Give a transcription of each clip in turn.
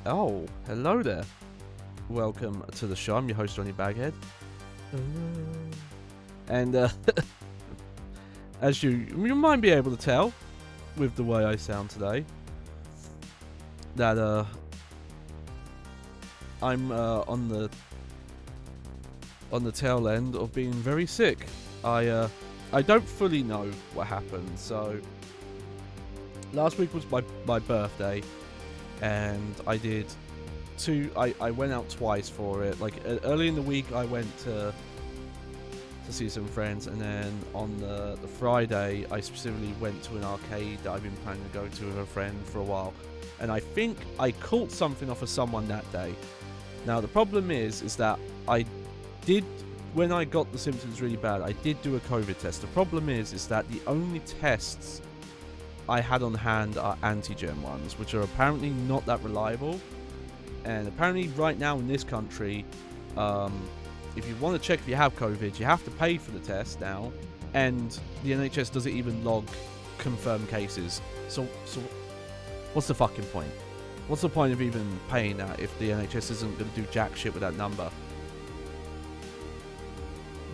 Oh, hello there. Welcome to the show. I'm your host, Johnny Baghead. And as you might be able to tell with the way I sound today, that I'm on the tail end of being very sick. I don't fully know what happened. So last week was my birthday, and I went out twice for it. Like early in the week, I went to see some friends, and then on the Friday, I specifically went to an arcade that I've been planning to go to with a friend for a while. And I think I caught something off of someone that day. Now the problem is that I did, when I got the symptoms really bad, I did do a COVID test. The problem is that the only tests I had on hand are antigen ones, which are apparently not that reliable. And apparently right now in this country, if you want to check if you have COVID, you have to pay for the test now, and the NHS doesn't even log confirmed cases. So what's the fucking point? What's the point of even paying that if the NHS isn't going to do jack shit with that number?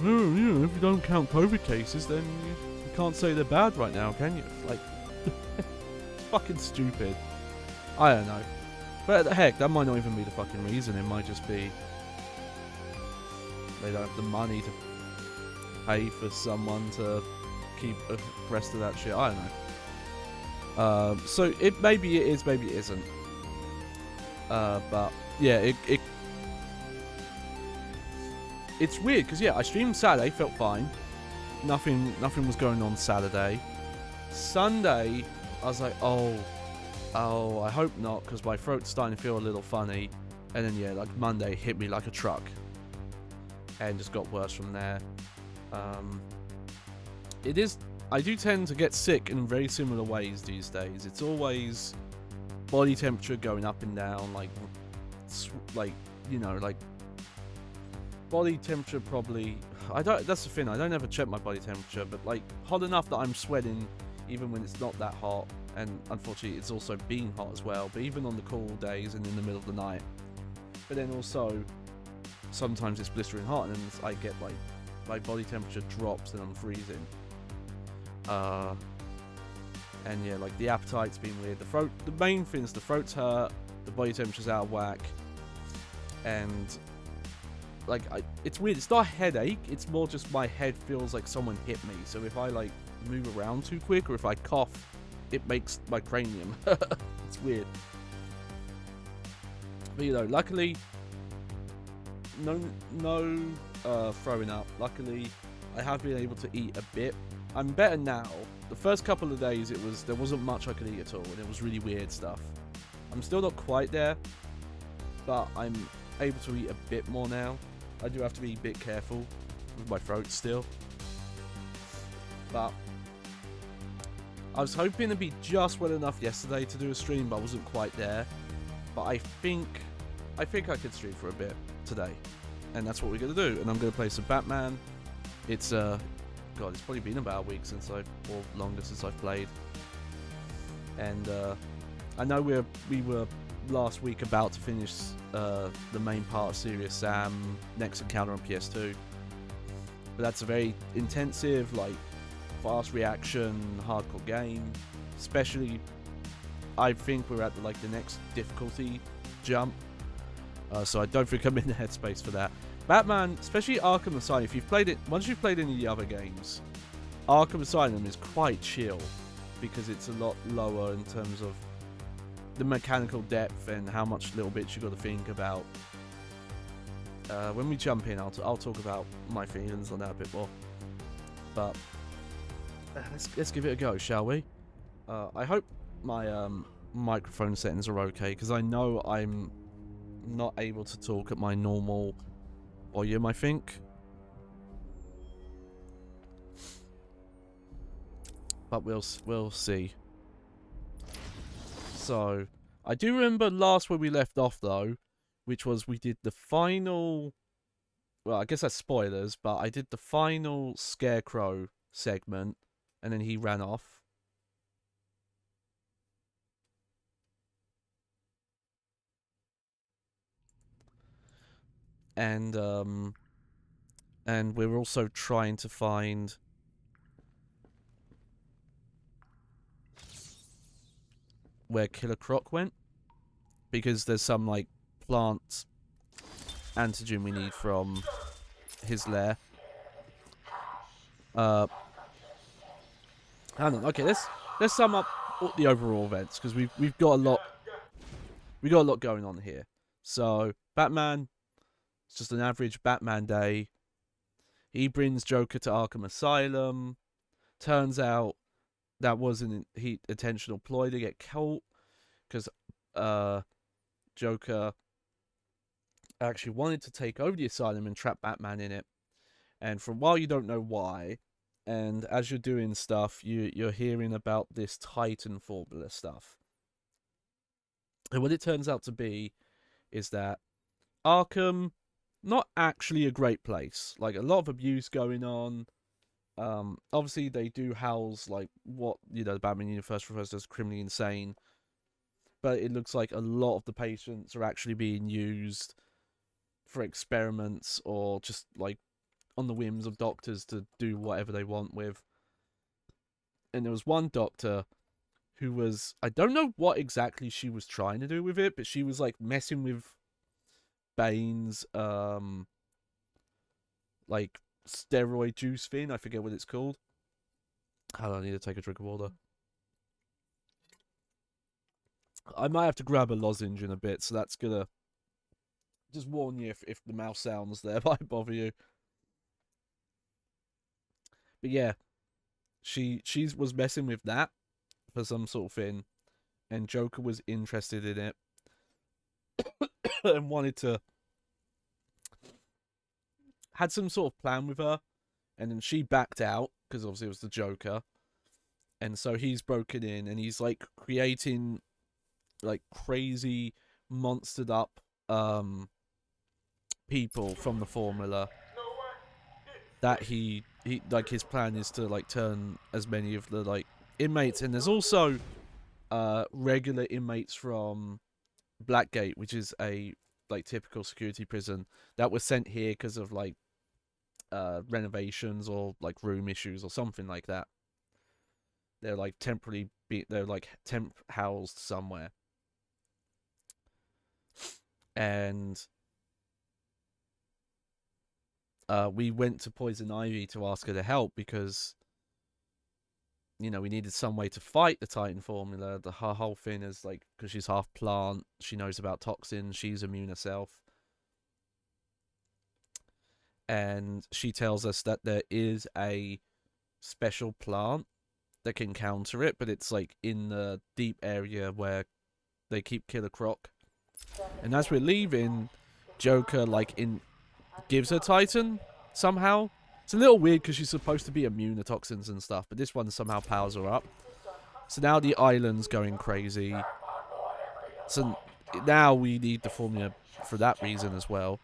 No, if you don't count COVID cases, then you can't say they're bad right now, can you? Like, it's fucking stupid. I don't know. But heck, that might not even be the fucking reason. It might just be they don't have the money to pay for someone to keep abreast of that shit. I don't know. So maybe it is, maybe it isn't. But yeah, it's weird because I streamed Saturday, felt fine. Nothing was going on Saturday. Sunday, I was like, oh, I hope not, because my throat's starting to feel a little funny. And then like Monday hit me like a truck, and just got worse from there. I do tend to get sick in very similar ways these days. It's always body temperature going up and down, like body temperature probably. That's the thing. I don't ever check my body temperature, but like hot enough that I'm sweating, even when it's not that hot. And unfortunately, it's also being hot as well. But even on the cool days and in the middle of the night. But then also, sometimes it's blistering hot, and then I get like my body temperature drops and I'm freezing. And like the appetite's been weird. The main thing is the throat's hurt, the body temperature's out of whack, and like it's weird. It's not a headache. It's more just my head feels like someone hit me. So if I like move around too quick, or if I cough, it makes my cranium. It's weird. But luckily, no throwing up. Luckily, I have been able to eat a bit. I'm better now. The first couple of days, there wasn't much I could eat at all, and it was really weird stuff. I'm still not quite there, but I'm able to eat a bit more now. I do have to be a bit careful with my throat still. But I was hoping to be just well enough yesterday to do a stream, but I wasn't quite there. But I think I could stream for a bit today, and that's what we're gonna do. And I'm gonna play some Batman. It's it's probably been about a week or longer since I've played. And I know we were last week about to finish the main part of Serious Sam Next Encounter on PS2, but that's a very intensive, like, fast reaction, hardcore game. Especially, I think we're at the next difficulty jump, so I don't think I'm in the headspace for that. Batman, especially Arkham Asylum, if you've played it, once you've played any of the other games, Arkham Asylum is quite chill, because it's a lot lower in terms of the mechanical depth and how much little bits you got to think about. When we jump in, I'll talk about my feelings on that a bit more. But let's give it a go, shall we? I hope my microphone settings are okay, because I know I'm not able to talk at my normal volume, I think. But we'll see. So, I do remember last where we left off, though, which was we did the final... Well, I guess that's spoilers, but I did the final Scarecrow segment, and then he ran off. and we're also trying to find where Killer Croc went, because there's some like plant antigen we need from his lair. I don't know. Okay, let's sum up the overall events, because we've got a lot going on here. So Batman, it's just an average Batman day. He brings Joker to Arkham Asylum. Turns out that wasn't an intentional ploy to get caught, because Joker actually wanted to take over the asylum and trap Batman in it. And for a while you don't know why. And as you're doing stuff, you're hearing about this Titan formula stuff. And what it turns out to be is that Arkham, not actually a great place. Like, a lot of abuse going on. Obviously they do house like what, you know, the Batman universe refers to as criminally insane. But it looks like a lot of the patients are actually being used for experiments, or just like on the whims of doctors to do whatever they want with. And there was one doctor who was, I don't know what exactly she was trying to do with it, but she was like messing with Bane's like steroid juice thing. I forget what it's called. Hold on, I need to take a drink of water. I might have to grab a lozenge in a bit, so that's gonna just warn you if the mouse sounds there might bother you. But yeah, she was messing with that for some sort of thing, and Joker was interested in it and wanted to, had some sort of plan with her, and then she backed out because obviously it was the Joker, and so he's broken in and he's like creating like crazy monstered up people from the formula that he like, his plan is to like turn as many of the like inmates, and there's also regular inmates from Blackgate, which is a like typical security prison that was sent here because of like renovations or like room issues or something like that. They're like they're like temp housed somewhere. And we went to Poison Ivy to ask her to help because, you know, we needed some way to fight the Titan formula. Her whole thing is like, because she's half plant, she knows about toxins, she's immune herself. And she tells us that there is a special plant that can counter it, but it's like in the deep area where they keep Killer Croc. And as we're leaving, Joker like gives her Titan somehow. It's a little weird because she's supposed to be immune to toxins and stuff, but this one somehow powers her up. So now the island's going crazy. So now we need the formula for that reason as well.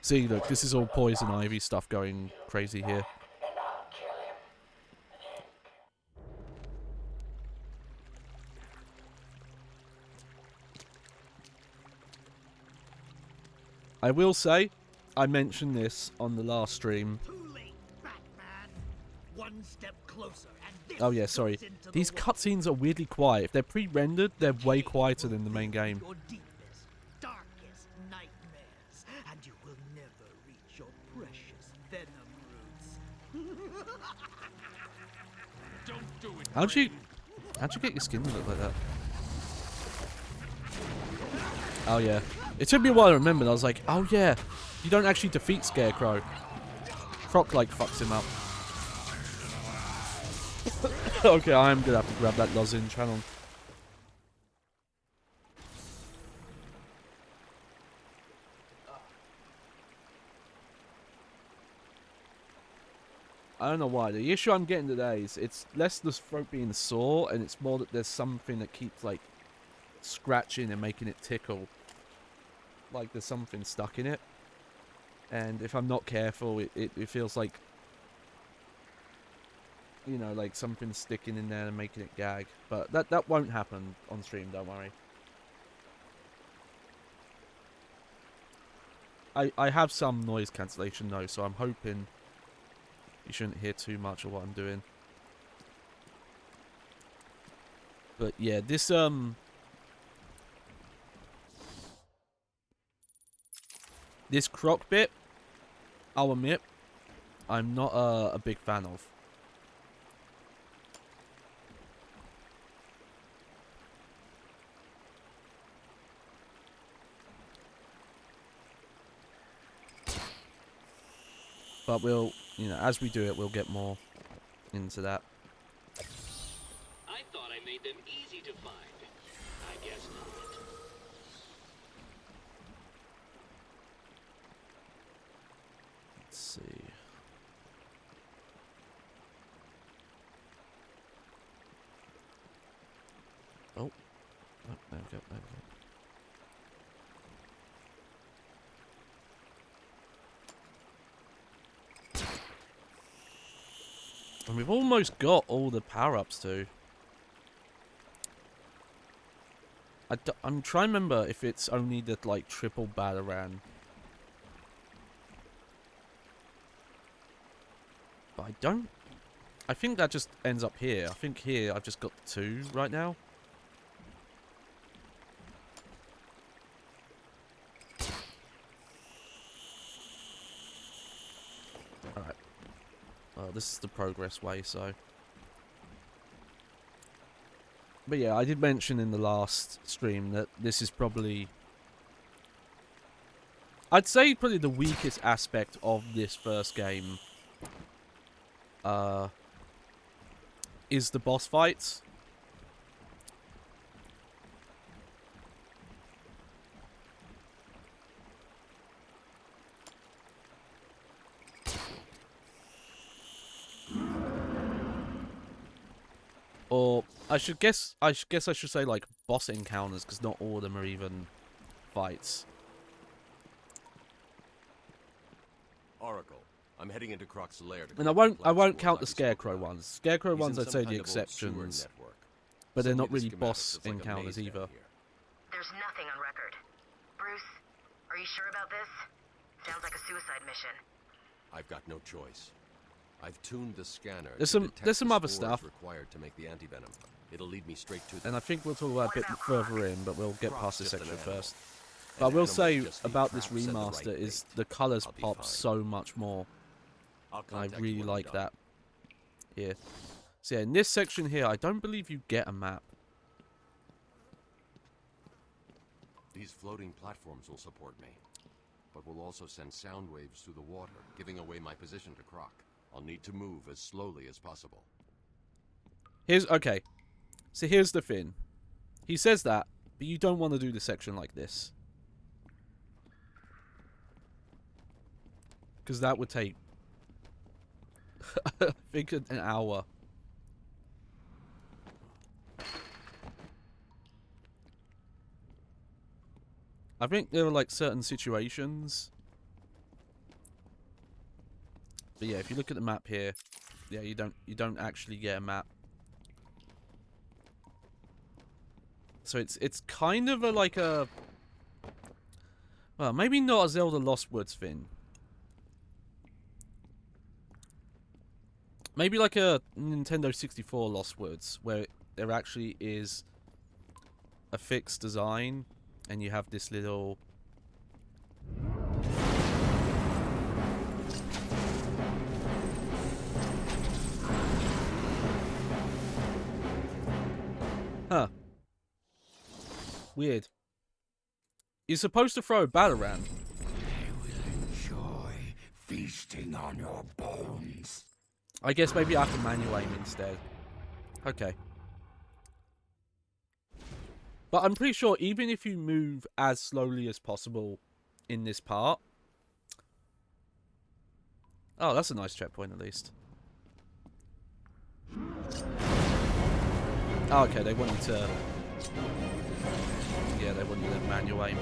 See, look, this is all Poison Ivy stuff going crazy here. I will say, I mentioned this on the last stream. One step closer, and oh yeah, sorry. These cutscenes are weirdly quiet. If they're pre-rendered, they're way quieter than the main game. Your deepest, darkest nightmares, and you will never reach your precious venom roots. Don't do it. How'd you get your skin to look like that? Oh yeah. It took me a while to remember. I was like, oh yeah, you don't actually defeat Scarecrow. Croc like fucks him up. Okay, I'm gonna have to grab that lozenge. Hang on. I don't know why. The issue I'm getting today is it's less the throat being sore, and it's more that there's something that keeps like scratching and making it tickle. Like there's something stuck in it. And if I'm not careful, it feels like, you know, like something's sticking in there and making it gag. But that won't happen on stream, don't worry. I have some noise cancellation though, so I'm hoping you shouldn't hear too much of what I'm doing. But yeah, this croc bit, I'll admit, I'm not a big fan of. But we'll, you know, as we do it, we'll get more into that. I thought I made them easy to find. I guess not. Let's see. Oh, there we go, there we go. And we've almost got all the power-ups too. I'm trying to remember if it's only the, like, triple Batarang. But I don't... I think that just ends up here. I think here I've just got 2 right now. Alright. Well, this is the progress way, so... But yeah, I did mention in the last stream that this is probably... I'd say probably the weakest aspect of this first game. Is the boss fights. Or I should say like boss encounters, because not all of them are even fights. Oracle, I'm heading into Croc's lair. And I won't count the Scarecrow ones. Scarecrow ones I'd say the exceptions, but they're not really boss encounters either. There's nothing on record. Bruce, are you sure about this? Sounds like a suicide mission. I've got no choice. I've tuned the scanner. There's some other stuff required to make the antivenom. It'll lead me straight to. And I think we'll talk about it a bit further in, but we'll get past this section first. But I will say about this remaster is the colours pop so much more. I really like that. Here. So yeah, in this section here, I don't believe you get a map. These floating platforms will support me, but will also send sound waves through the water, giving away my position to Croc. I'll need to move as slowly as possible. Okay. So here's the thing. He says that, but you don't want to do the section like this. Because that would take, I think, an hour. I think there are like certain situations. But yeah, if you look at the map here, yeah, you don't actually get a map. So it's kind of like a, well, maybe not a Zelda Lost Woods thing. Maybe like a Nintendo 64 Lost Woods, where there actually is a fixed design, and you have this little... Huh. Weird. You're supposed to throw a Batarang. I will enjoy feasting on your bones. I guess maybe I can manual aim instead. Okay. But I'm pretty sure even if you move as slowly as possible in this part... Oh, that's a nice checkpoint at least. Oh, okay, they want you to... Yeah, they want you to manual aim.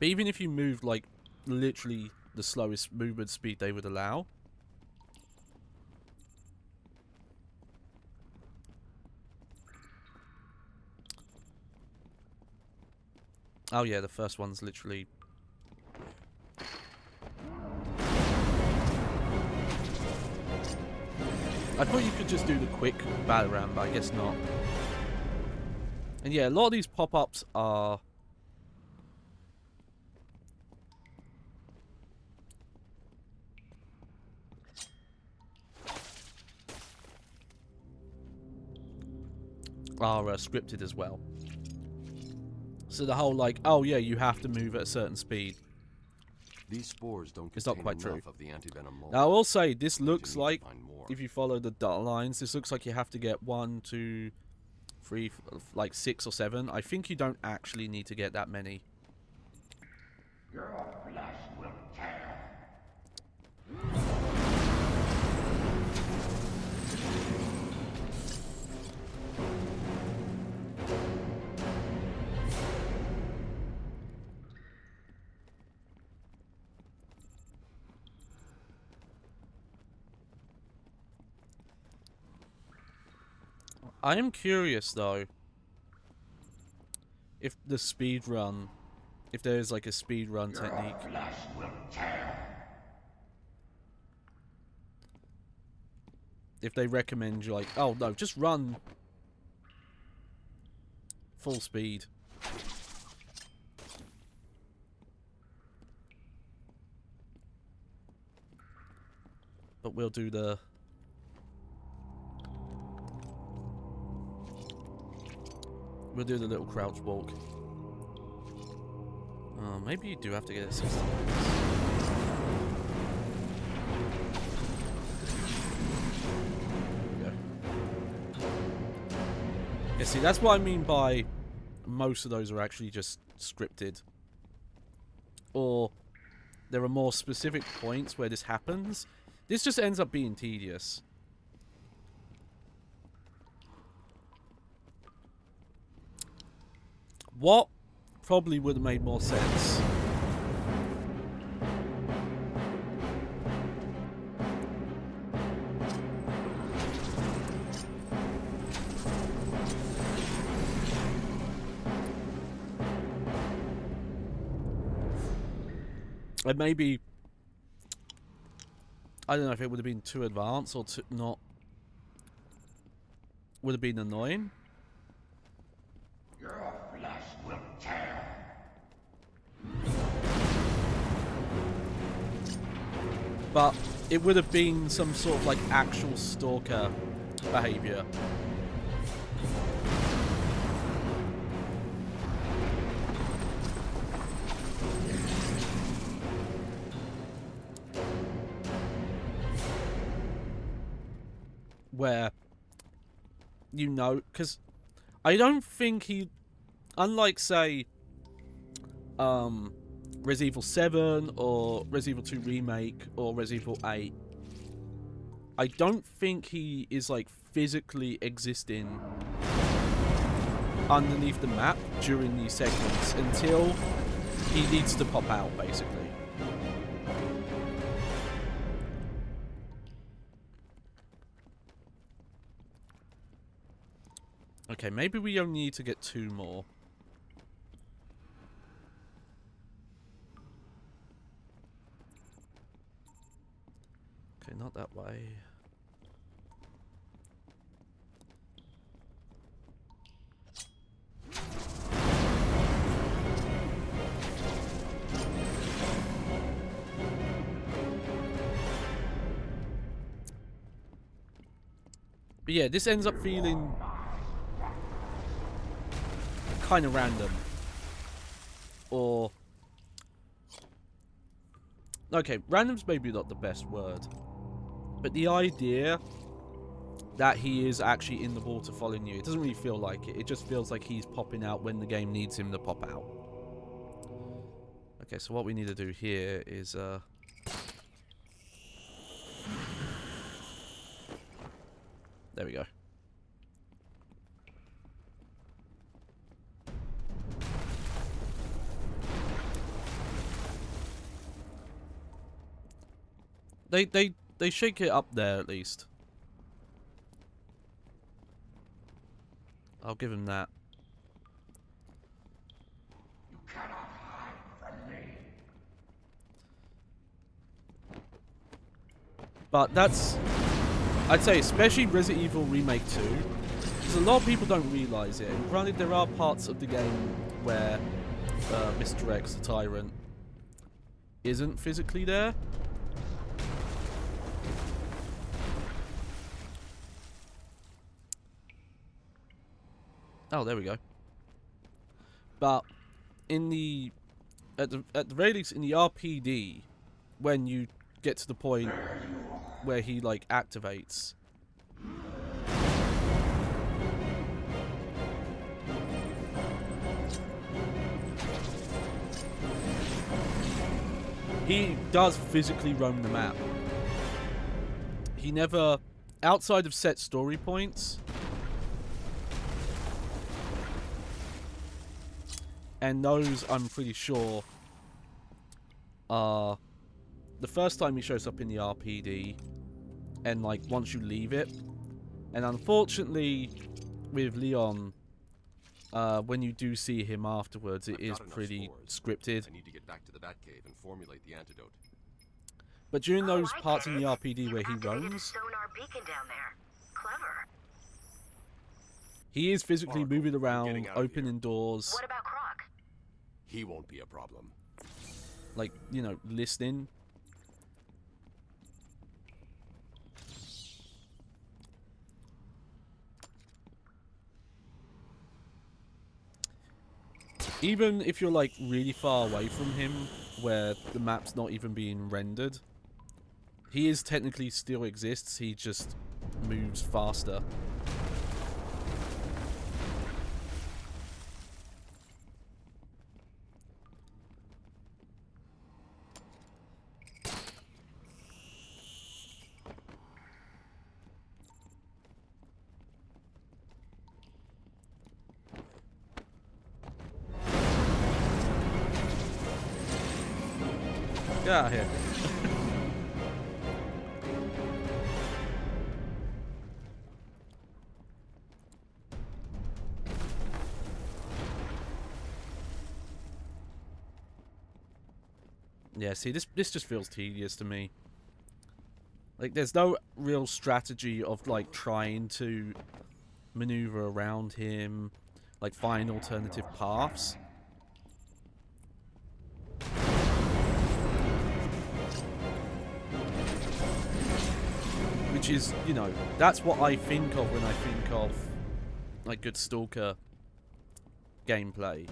But even if you moved, like, literally the slowest movement speed they would allow... Oh yeah, the first one's literally... I thought you could just do the quick battle round, but I guess not. And yeah, a lot of these pop-ups are... scripted as well. So the whole like, oh yeah, you have to move at a certain speed. These spores don't It's not contain quite true. enough of the antivenom mold. Now I will say, this Means you looks need to like, find more. if you follow the dot lines, this looks like you have to get 1, 2, 3, like 6 or 7. I think you don't actually need to get that many. Your flesh will tear. I am curious though, if the speed run, if there is like a speed run technique. Your flesh will tear. If they recommend you like, oh no, just run full speed. But we'll do the... We'll do the little crouch walk. Oh, maybe you do have to get it 60 minutes. There we go. Yeah, see, that's what I mean by most of those are actually just scripted. Or there are more specific points where this happens. This just ends up being tedious. What probably would have made more sense and maybe, I don't know if it would have been too advanced or too not, would have been annoying. Your flesh will tear. But it would have been some sort of like actual stalker behavior. Where, you know, because I don't think he, unlike say, Resident Evil 7 or Resident Evil 2 Remake or Resident Evil 8, I don't think he is like physically existing underneath the map during these segments until he needs to pop out, basically. Okay, maybe we only need to get 2 more. Okay, not that way. But yeah, this ends up feeling kind of random. Or... okay, random's maybe not the best word. But the idea that he is actually in the water following you, it doesn't really feel like it. It just feels like he's popping out when the game needs him to pop out. Okay, so what we need to do here is... there we go. They shake it up there at least. I'll give him that. You cannot But that's, I'd say, especially Resident Evil Remake 2, because a lot of people don't realise it. And granted, there are parts of the game where Mr. X, the Tyrant, isn't physically there. Oh, there we go. But in the at the very least in the RPD, when you get to the point where he like activates, he does physically roam the map. He never, outside of set story points, and those I'm pretty sure are the first time he shows up in the RPD, and like once you leave it. And unfortunately, with Leon, when you do see him afterwards, it is pretty scripted. I need to get back to the Batcave and formulate the antidote. But during those I parts get in the it. RPD You've where he activated a roams, sonar beacon down there. Clever. he is physically Oracle, moving I'm around, getting out of opening here. doors, What about Croc? He won't be a problem. like, you know, listening. Even if you're like really far away from him, where the map's not even being rendered, he is technically still exists, he just moves faster. Get out of here. Yeah, see, this just feels tedious to me. Like, there's no real strategy of, like, trying to maneuver around him, like, find alternative paths. Which is, you know, that's what I think of when I think of, like, good Stalker gameplay.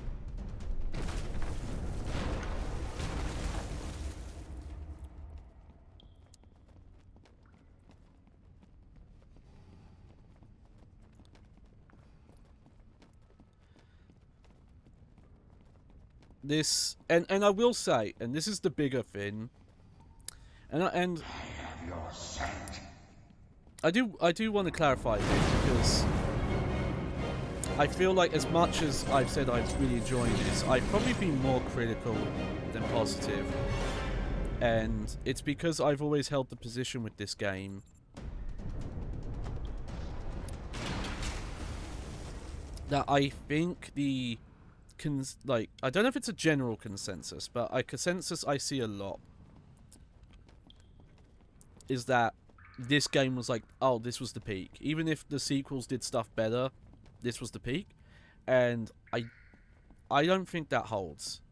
This, and I will say, and this is the bigger thing, and Your scent. I do want to clarify this, because I feel like as much as I've said I'm really enjoying this, I've probably been more critical than positive. And it's because I've always held the position with this game that I think the I don't know if it's a general consensus, but a consensus I see a lot is that this game was like, oh, this was the peak. Even if the sequels did stuff better, this was the peak. And I don't think that holds.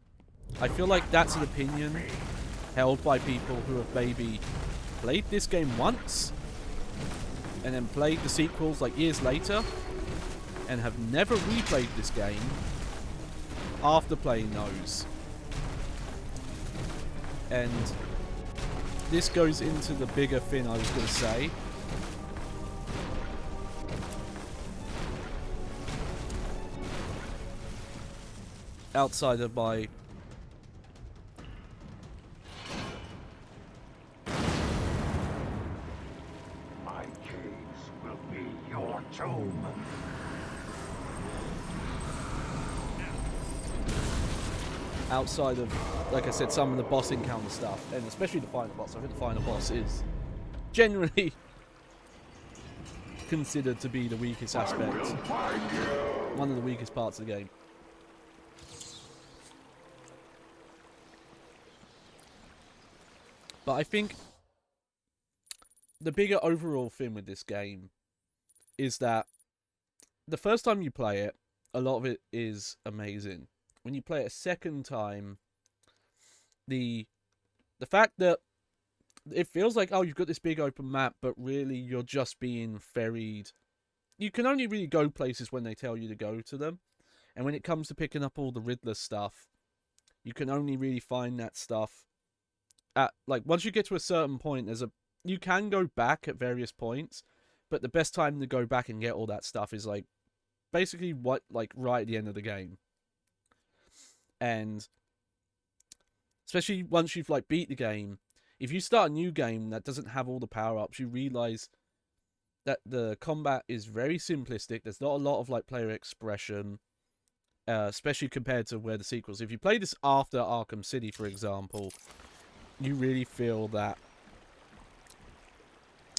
I feel like that's an opinion held by people who have maybe played this game once and then played the sequels like years later and have never replayed this game after playing those. And this goes into the bigger thing I was going to say. Outside of my... My caves will be your tomb. outside of, like I said, some of the boss encounter stuff, and especially the final boss. I think the final boss is generally considered to be the weakest aspect. One of the weakest parts of the game. But I think the bigger overall thing with this game is that the first time you play it, a lot of it is amazing. When you play it a second time, the fact that it feels like, oh, you've got this big open map, but really you're just being ferried. You can only really go places when they tell you to go to them. And when it comes to picking up all the Riddler stuff, you can only really find that stuff at, like, once you get to a certain point, you can go back at various points, but the best time to go back and get all that stuff is, like, basically right at the end of the game. And especially once you've, like, beat the game, if you start a new game that doesn't have all the power-ups, you realize that the combat is very simplistic. There's not a lot of, like, player expression, especially compared to where the sequels. If you play this after Arkham City, for example, you really feel that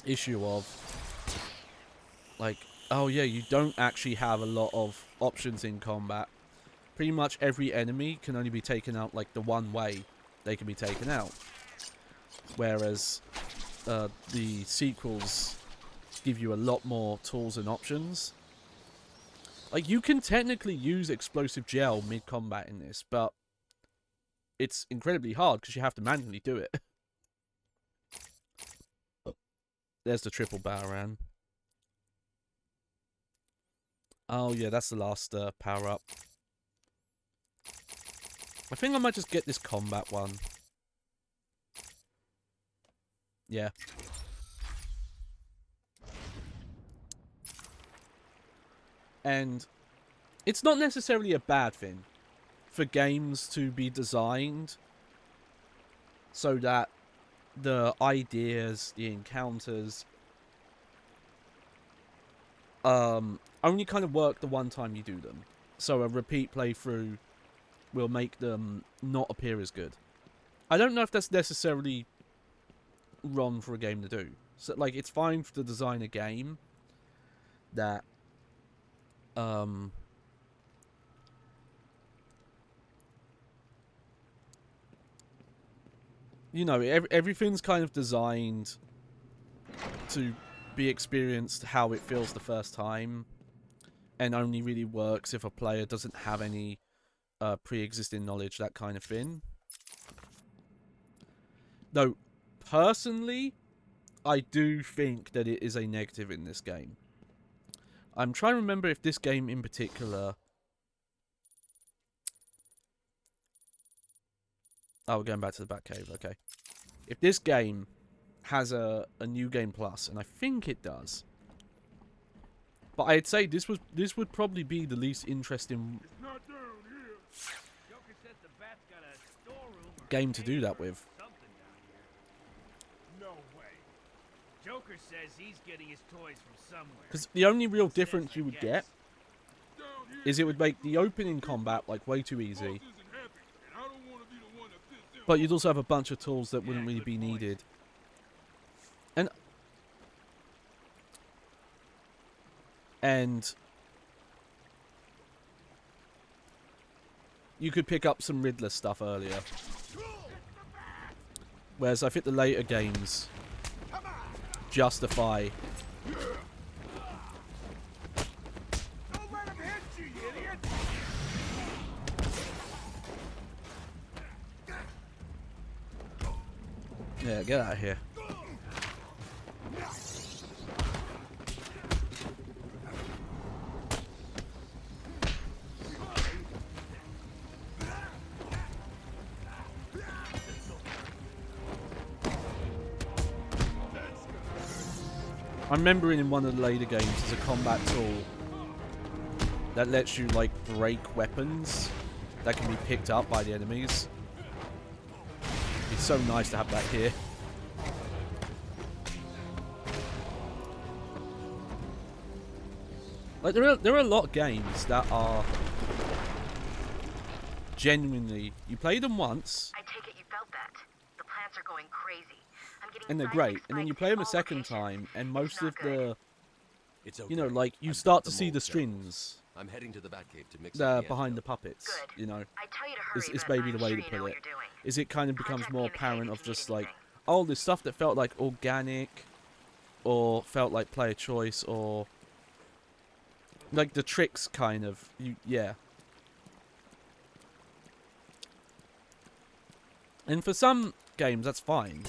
issue of, like, oh yeah, you don't actually have a lot of options in combat. Pretty much every enemy can only be taken out, like, the one way they can be taken out. Whereas the sequels give you a lot more tools and options. Like, you can technically use explosive gel mid-combat in this, but it's incredibly hard because you have to manually do it. There's the triple Batarang. Oh yeah, that's the last power-up. I think I might just get this combat one. Yeah. And it's not necessarily a bad thing for games to be designed so that the ideas, the encounters, only kind of work the one time you do them. So a repeat playthrough will make them not appear as good. I don't know if that's necessarily wrong for a game to do. So, like, it's fine to design a game that you know, everything's kind of designed to be experienced how it feels the first time, and only really works if a player doesn't have any pre-existing knowledge, that kind of thing. Though, personally, I do think that it is a negative in this game. I'm trying to remember if this game in particular... Oh, we're going back to the Batcave, okay. If this game has a New Game Plus, and I think it does, but I'd say this would probably be the least interesting game to do that with. No way. Joker says he's getting his toys from somewhere. Because the only real difference you would get is it would make the opening combat, like, way too easy. But you'd also have a bunch of tools that wouldn't really be needed. And you could pick up some Riddler stuff earlier. Whereas I think the later games justify... Don't let him hit you, you idiot! Yeah, get out of here. I'm remembering in one of the later games there's a combat tool that lets you, like, break weapons that can be picked up by the enemies. It's so nice to have that here. Like, there are a lot of games that are genuinely, you play them once, I take it you felt that. The plants are going crazy. I'm getting and they're great, and then you play them a second time, and most of the, It's okay. you know, like, you I've start got to the see mold the down. strings I'm heading to the Batcave to mix up the behind the antidote. puppets, Good. you know. I tell you to hurry, Is but maybe I'm the way sure to you know put what it. you're doing. Is it kind of becomes Contact more me in the cave apparent if of you need just like, anything. oh, this stuff that felt like organic or felt like player choice, or like the tricks kind of, yeah. And for some games, that's fine.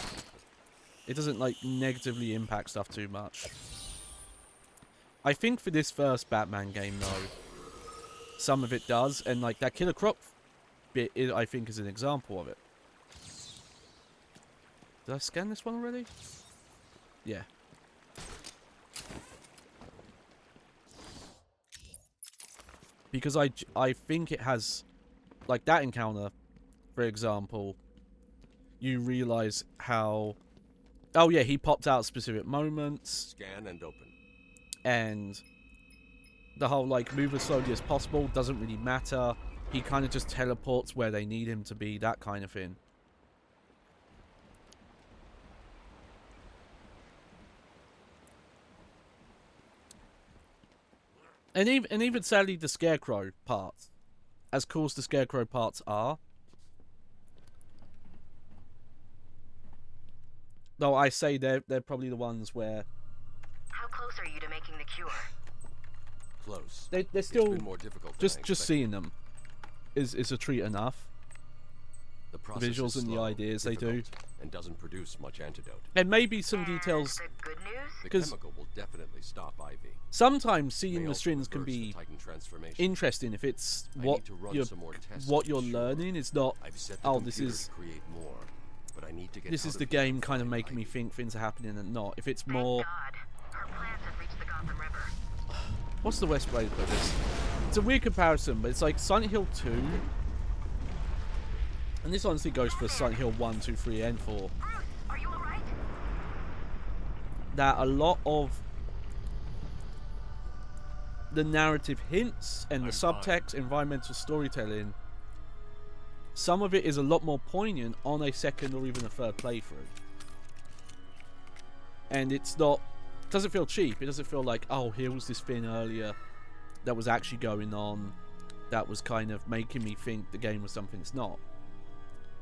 It doesn't, like, negatively impact stuff too much. I think for this first Batman game, though, some of it does, and, like, that Killer Croc bit, I think, is an example of it. Did I scan this one already? Yeah. Because I think it has, like, that encounter, for example, you realize how... Oh, yeah, he popped out at specific moments. Scan and open. And the whole, like, move as slowly as possible doesn't really matter. He kind of just teleports where they need him to be, that kind of thing. And even sadly, the Scarecrow parts, as cool as the Scarecrow parts are, though I say they're probably the ones where... How close are you to making the cure? Close. They're still... It's been more difficult than I just expected. seeing them is a treat enough. The The visuals and the ideas they do. and doesn't produce much antidote. And maybe some details... The good news? The 'Cause chemical will definitely stop Ivy. sometimes seeing May the also strings can reverse the be Titan transformation. interesting if it's I what need to run you're some more tests what to you're be sure. learning. It's not, I've set the oh, this computer is to create more, but I need to get this out is of the here game and kind of find making me Ivy. think things are happening and not. If it's Thank more, God. Her plans have reached the Gotham River. what's the best way to put this? It's a weird comparison, but it's like Silent Hill 2, and this honestly goes for Silent Hill 1, 2, 3, and 4. Bruce, are you alright? That a lot of the narrative hints and the subtext, environmental storytelling, some of it is a lot more poignant on a second or even a third playthrough. And it's not, it doesn't feel cheap. It doesn't feel like, oh, here was this thing earlier that was actually going on, that was kind of making me think the game was something it's not.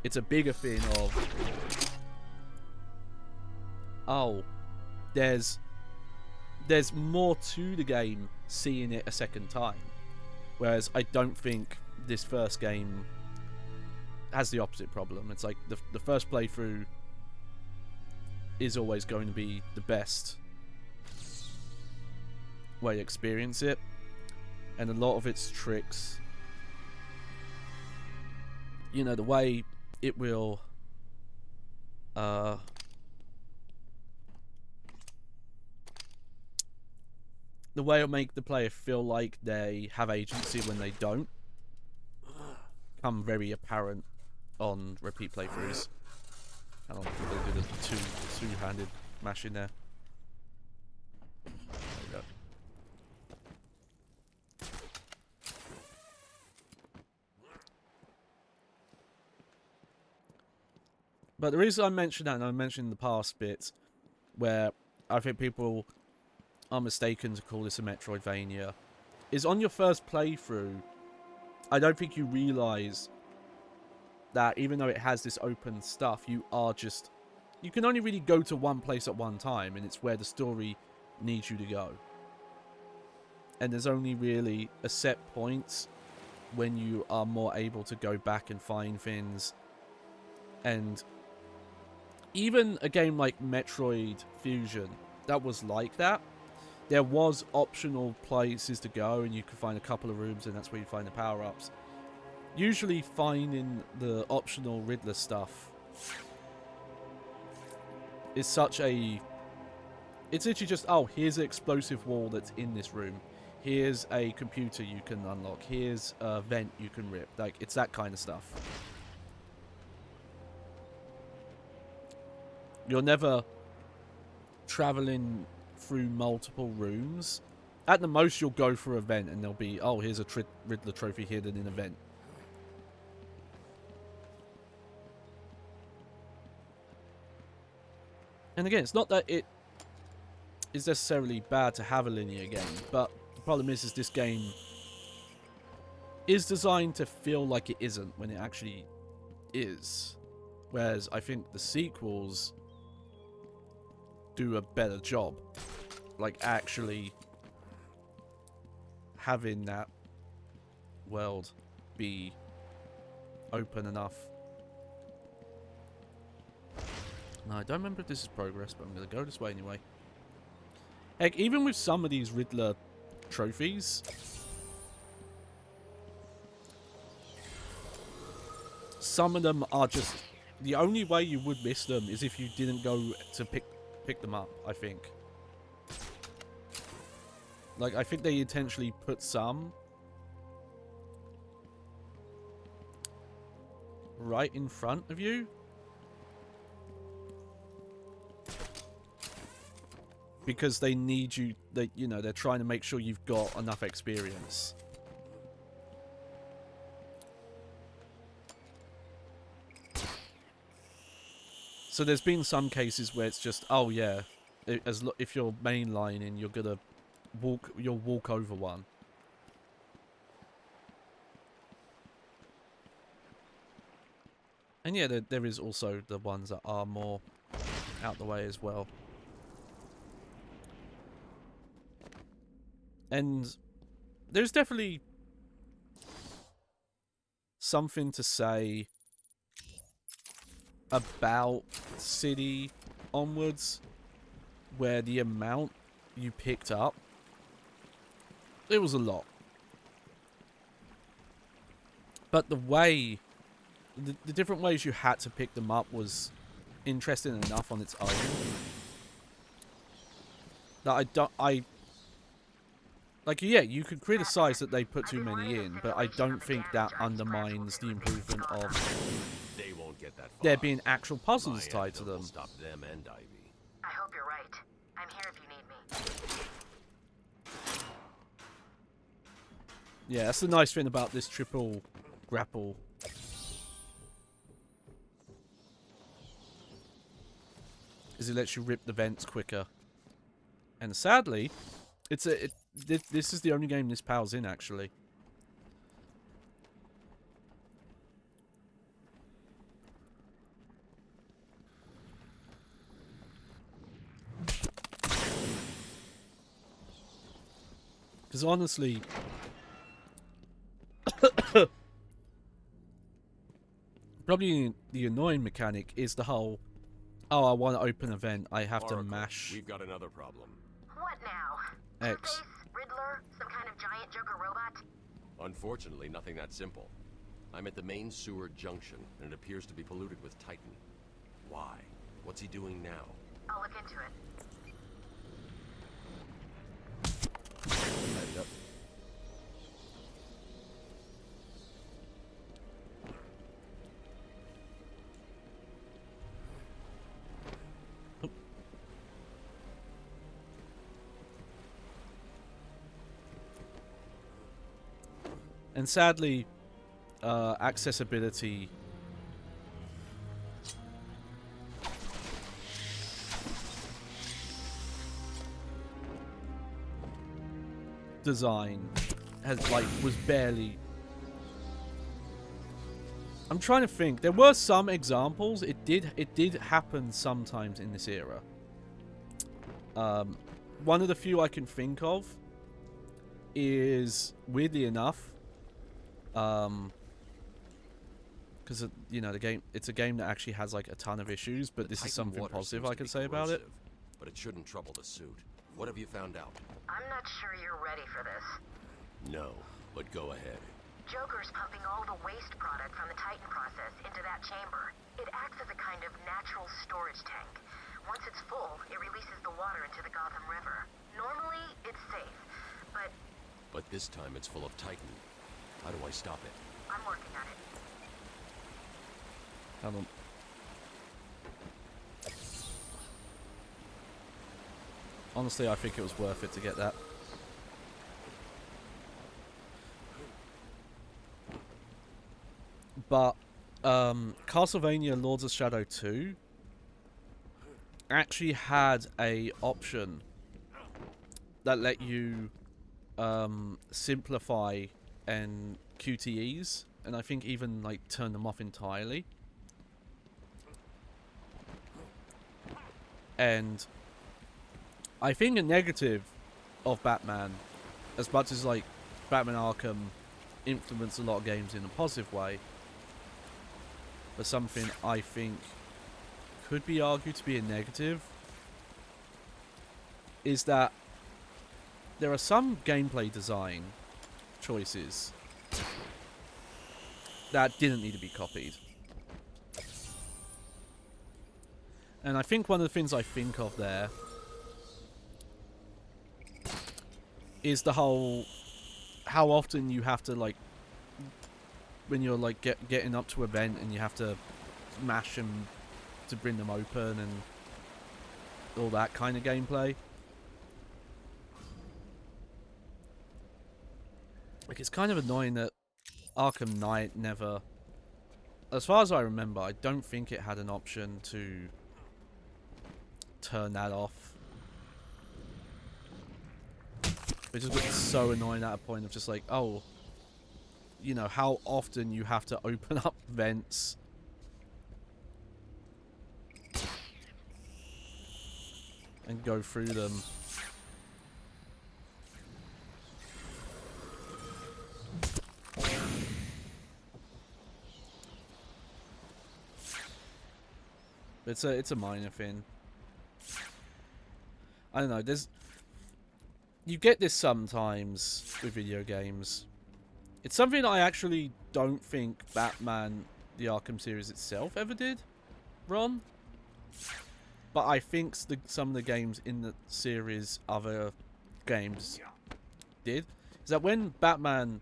It's a bigger thing of, oh, there's more to the game seeing it a second time. Whereas I don't think this first game has the opposite problem. It's like the first playthrough is always going to be the best way to experience it, and a lot of its tricks, you know, the way it will the way it'll make the player feel like they have agency when they don't become very apparent on repeat playthroughs. I don't think they did a two-handed mash in there. There we go. But the reason I mentioned that, and I mentioned the past bits, where I think people are mistaken to call this a Metroidvania, is on your first playthrough, I don't think you realise that even though it has this open stuff, you can only really go to one place at one time, and it's where the story needs you to go. And there's only really a set points when you are more able to go back and find things. And even a game like Metroid Fusion, that was like that. There was optional places to go, and you could find a couple of rooms, and that's where you find the power-ups. Usually finding the optional Riddler stuff is such a... It's literally just, oh, here's an explosive wall that's in this room. Here's a computer you can unlock. Here's a vent you can rip. Like, it's that kind of stuff. You're never traveling through multiple rooms. At the most, you'll go for a vent, and there'll be, oh, here's a Riddler trophy hidden in a vent. And again, it's not that it is necessarily bad to have a linear game, but the problem is this game is designed to feel like it isn't when it actually is. Whereas I think the sequels do a better job. Like, actually having that world be open enough. No, I don't remember if this is progress, but I'm going to go this way anyway. Heck, even with some of these Riddler trophies, some of them are just... The only way you would miss them is if you didn't go to pick them up, I think. Like, I think they intentionally put some right in front of you. Because they need you, you know, they're trying to make sure you've got enough experience. So there's been some cases where it's just, oh yeah, if you're mainlining, you'll walk over one. And yeah, there is also the ones that are more out the way as well. And there's definitely something to say about City onwards, where the amount you picked up, it was a lot. But the way, the different ways you had to pick them up was interesting enough on its own that like, yeah, you could criticize that they put too many in, but I don't think that undermines the improvement of They won't get that far. there being actual puzzles tied to them. Will stop them and Ivy. I hope you're right. I'm here if you need me. Yeah, that's the nice thing about this triple grapple. Is it lets you rip the vents quicker. And sadly, this is the only game this powers in, actually. Because honestly, probably the annoying mechanic is the whole, oh, I want to open a vent, I have to Oracle, mash we've got another problem. What now? X. Two-Face, Riddler, some kind of giant Joker robot? Unfortunately, nothing that simple. I'm at the main sewer junction, and it appears to be polluted with Titan. Why? What's he doing now? I'll look into it. Yep. And sadly, accessibility design was barely. I'm trying to think. There were some examples. It did happen sometimes in this era. One of the few I can think of is, weirdly enough, because you know, it's a game that actually has like a ton of issues, but this is something positive I can say about it. But it shouldn't trouble the suit. What have you found out? I'm not sure you're ready for this. No, but go ahead. Joker's pumping all the waste product from the Titan process into that chamber. It acts as a kind of natural storage tank. Once it's full, it releases the water into the Gotham River. Normally, it's safe, but... But this time it's full of Titan. How do I stop it? I'm working on it. Hold on. Honestly, I think it was worth it to get that. But Castlevania Lords of Shadow 2 actually had a option that let you simplify and QTEs, and I think even like turn them off entirely. And I think a negative of Batman, as much as like Batman Arkham influenced a lot of games in a positive way, but something I think could be argued to be a negative is that there are some gameplay design choices that didn't need to be copied. And I think one of the things I think of there is the whole how often you have to, like, when you're like getting up to an event and you have to mash them to bring them open and all that kind of gameplay. Like, it's kind of annoying that Arkham Knight never, as far as I remember, I don't think it had an option to turn that off. It just gets so annoying at a point of just like, oh, you know, how often you have to open up vents and go through them. It's a minor thing. I don't know, you get this sometimes with video games. It's something I actually don't think Batman, the Arkham series itself, ever did, Ron. But I think some of the games in the series, other games, did. Is that when Batman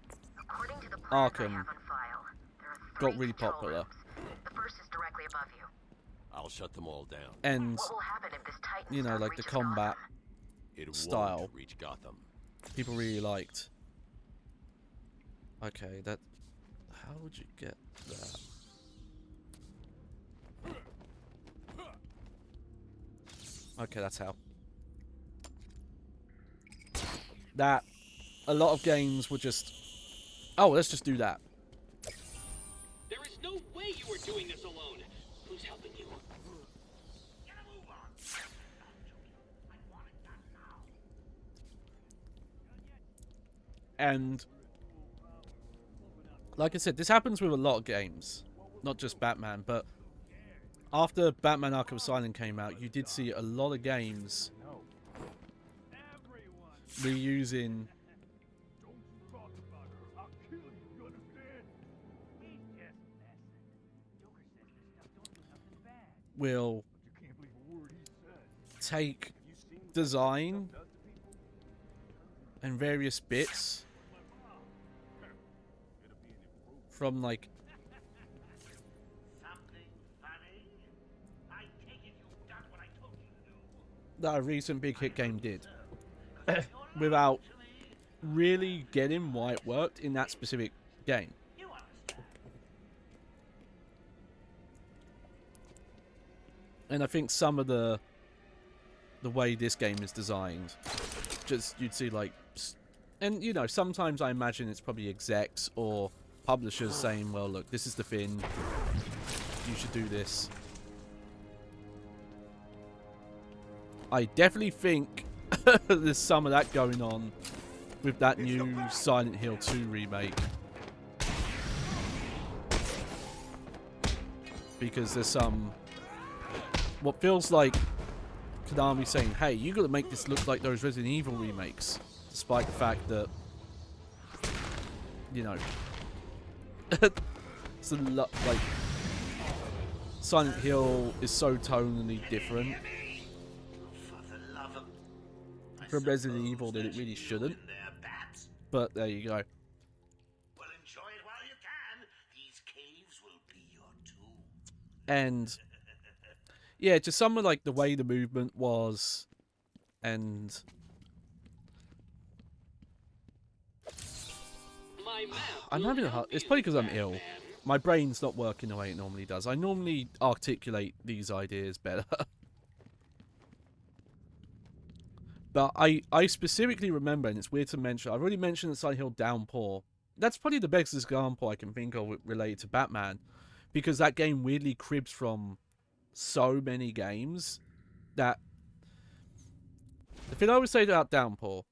Arkham got really popular. The first is directly above you. I'll shut them all down. And, What will happen if this Titan you know, stuff like the reaches combat Gotham? It style, won't reach Gotham. people really liked. Okay, that... How would you get that? Okay, that's how. That... A lot of games were just... Oh, let's just do that. There is no way you are doing this alone. Who's helping you? Get a move on. I want it done now. And... Like I said, this happens with a lot of games. Not just Batman, but... After Batman Arkham Asylum came out, you did see a lot of games reusing will take design and various bits from, like, that a recent big hit game did without really getting why it worked in that specific game. And I think some of the way this game is designed, just you'd see like, and you know, sometimes I imagine it's probably execs or publishers saying, well, look, this is the thing, you should do this. I definitely think there's some of that going on with that new Silent Hill 2 remake. Because there's some... What feels like Konami saying, hey, you gotta make this look like those Resident Evil remakes. Despite the fact that, you know, it's a lot, like, Silent Hill is so tonally different from Resident Evil that it really shouldn't. But there you go. Well, enjoy it while you can. These caves will be your tomb. And yeah, just some of like the way the movement was, and I'm having a hard. It's probably because I'm ill. My brain's not working the way it normally does. I normally articulate these ideas better. But I specifically remember, and it's weird to mention, I've already mentioned the Silent Hill Downpour. That's probably the best example I can think of related to Batman. Because that game weirdly cribs from so many games that the thing I would say about Downpour,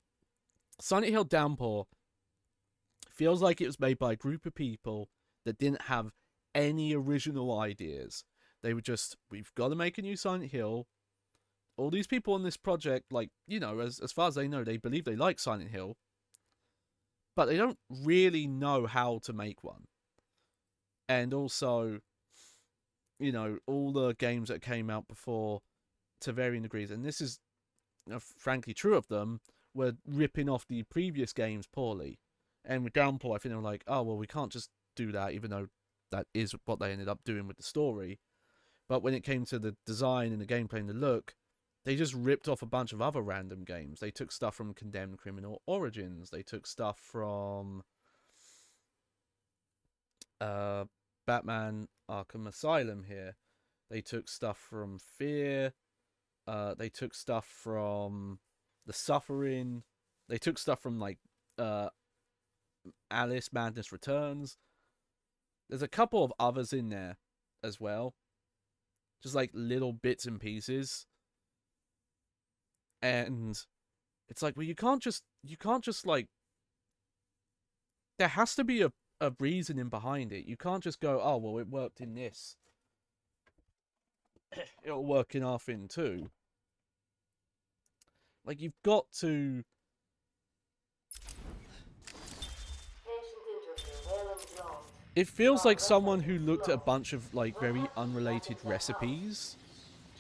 Silent Hill Downpour feels like it was made by a group of people that didn't have any original ideas. They were just, we've got to make a new Silent Hill. All these people on this project, like, you know, as far as they know, they believe they like Silent Hill, but they don't really know how to make one. And also, you know, all the games that came out before, to varying degrees, and this is, you know, frankly true of them, were ripping off the previous games poorly. And with Downpour, I think they were like, oh, well, we can't just do that, even though that is what they ended up doing with the story. But when it came to the design and the gameplay and the look, they just ripped off a bunch of other random games. They took stuff from Condemned Criminal Origins. They took stuff from Batman Arkham Asylum here. They took stuff from Fear. They took stuff from The Suffering. They took stuff from, like, Alice Madness Returns. There's a couple of others in there as well. Just, like, little bits and pieces. And it's like, well, you can't just, like, there has to be a reasoning behind it. You can't just go, oh, well, it worked in this. It'll work in our thing too. Like, you've got to... It feels like someone who looked at a bunch of, like, very unrelated recipes.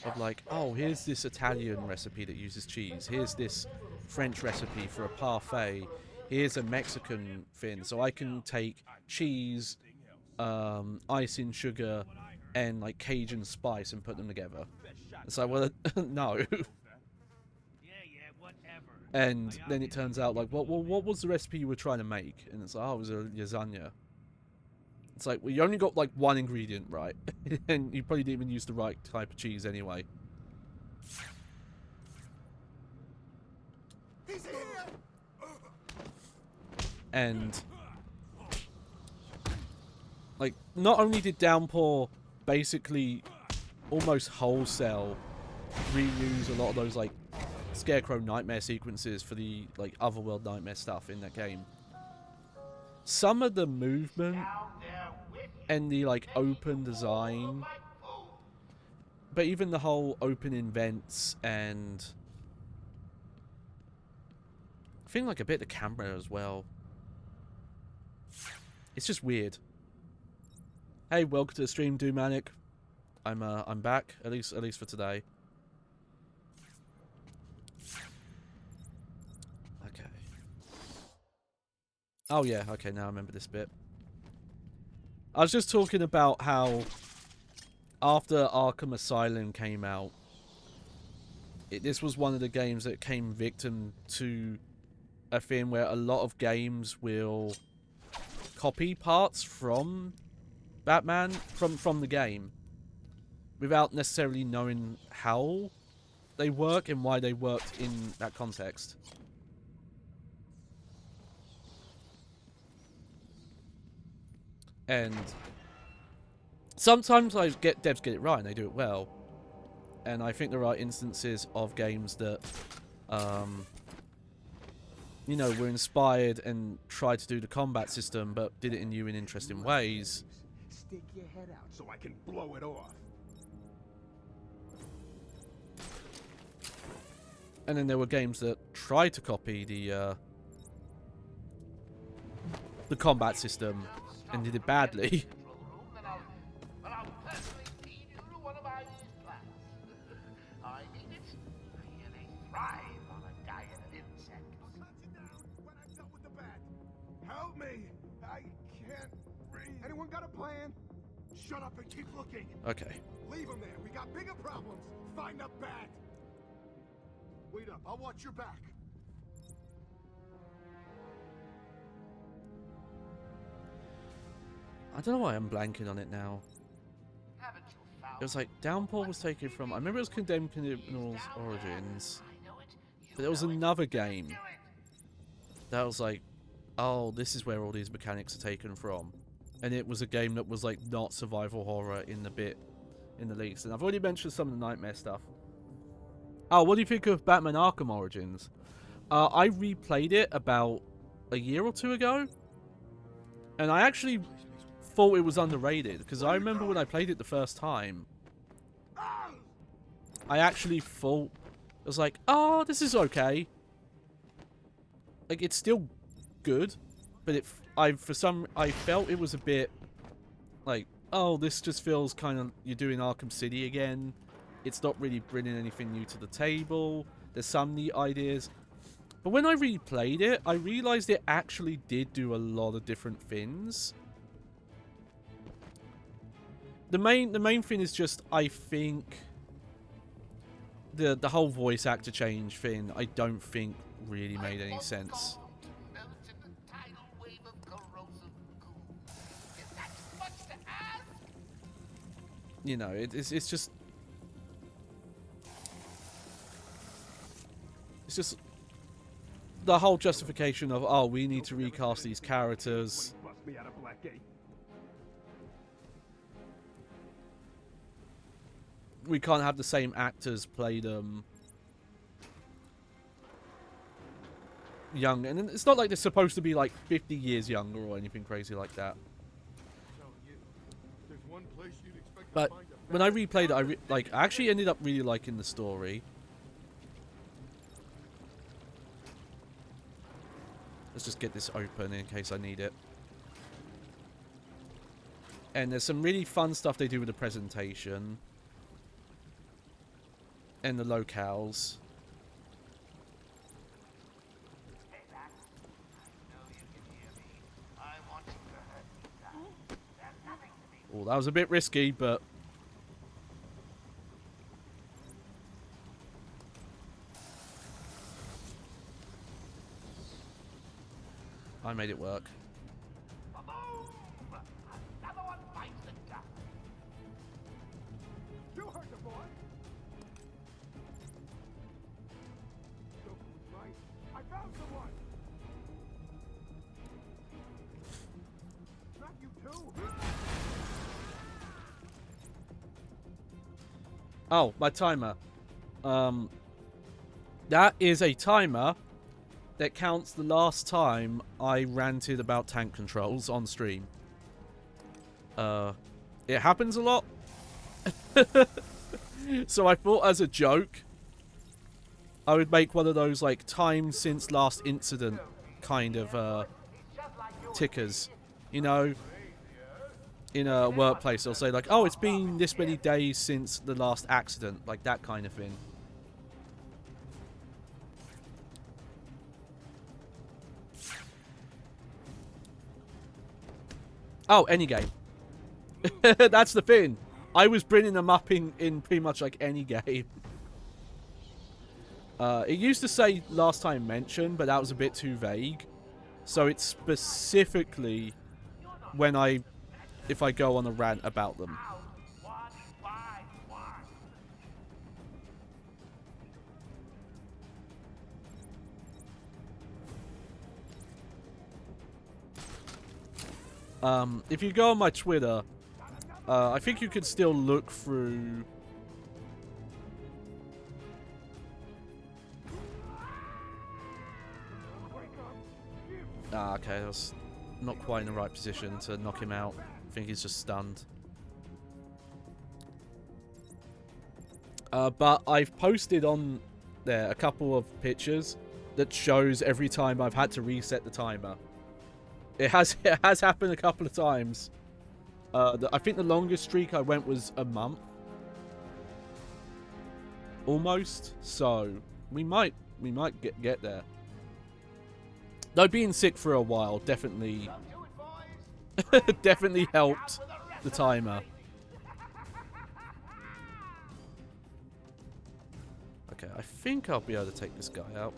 Of like, oh, here's this Italian recipe that uses cheese. Here's this French recipe for a parfait. Here's a Mexican thing. So I can take cheese, icing sugar, and, like, Cajun spice and put them together. It's like, well, no. And then it turns out, like, what was the recipe you were trying to make? And it's like, oh, it was a lasagna. It's like, well, you only got, like, one ingredient right. And you probably didn't even use the right type of cheese anyway. And, like, not only did Downpour basically almost wholesale reuse a lot of those, like, Scarecrow nightmare sequences for the, like, Otherworld nightmare stuff in that game. Some of the movement and the, like, open design, but even the whole opening vents and I think, like, a bit of the camera as well. It's just weird. Hey, welcome to the stream, Doomanic. I'm back, at least for today. Okay. Oh yeah, okay, now I remember this bit. I was just talking about how after Arkham Asylum came out, this was one of the games that came victim to a thing where a lot of games will copy parts from Batman, from the game, without necessarily knowing how they work and why they worked in that context. And sometimes devs get it right and they do it well. And I think there are instances of games that, you know, were inspired and tried to do the combat system, but did it in new and interesting ways. Stick your head out so I can blow it off. And then there were games that tried to copy the combat system and did it badly. Help me! I can't breathe. Anyone got a plan? Shut up and keep looking. Okay. Leave him there. We got bigger problems. Find a bat. Wait up. I'll watch your back. I don't know why I'm blanking on it now. It was like Downpour was taken from. I remember it was Condemned Criminal's Origins, but there was another game that was like, oh, this is where all these mechanics are taken from, and it was a game that was like not survival horror in the least. And I've already mentioned some of the nightmare stuff. Oh, what do you think of Batman Arkham Origins? I replayed it about a year or two ago, and I actually thought it was underrated, because I remember when I played it the first time, I actually thought, I was like, oh, this is okay. Like, it's still good, but I felt it was a bit, like, oh, this just feels kind of, you're doing Arkham City again. It's not really bringing anything new to the table. There's some neat ideas. But when I replayed it, I realized it actually did do a lot of different things. The main thing is just, I think, the whole voice actor change thing, I don't think really made any sense. You know, it's just... It's just... The whole justification of, oh, we need to recast these characters. We can't have the same actors play them young. And it's not like they're supposed to be like 50 years younger or anything crazy like that. But when I replayed it, I actually ended up really liking the story. Let's just get this open in case I need it. And there's some really fun stuff they do with the presentation. And the locales. Oh, that was a bit risky, but... I made it work. You heard the boy. Right. I found someone. Not you too. Oh, my timer. That is a timer that counts the last time I ranted about tank controls on stream. It happens a lot. So I thought, as a joke, I would make one of those, like, time since last incident kind of tickers. You know, in a workplace, they'll say, like, oh, it's been this many days since the last accident. Like, that kind of thing. Oh, any game. That's the thing. I was bringing them up in pretty much like any game. It used to say last time mentioned, but that was a bit too vague. So it's specifically when if I go on a rant about them. If you go on my Twitter, I think you can still look through... Ah, okay, that's not quite in the right position to knock him out. I think he's just stunned. But I've posted on there a couple of pictures that shows every time I've had to reset the timer. It has happened a couple of times. I think the longest streak I went was a month. Almost. So we might get there. Though being sick for a while definitely definitely helped the timer. Okay, I think I'll be able to take this guy out.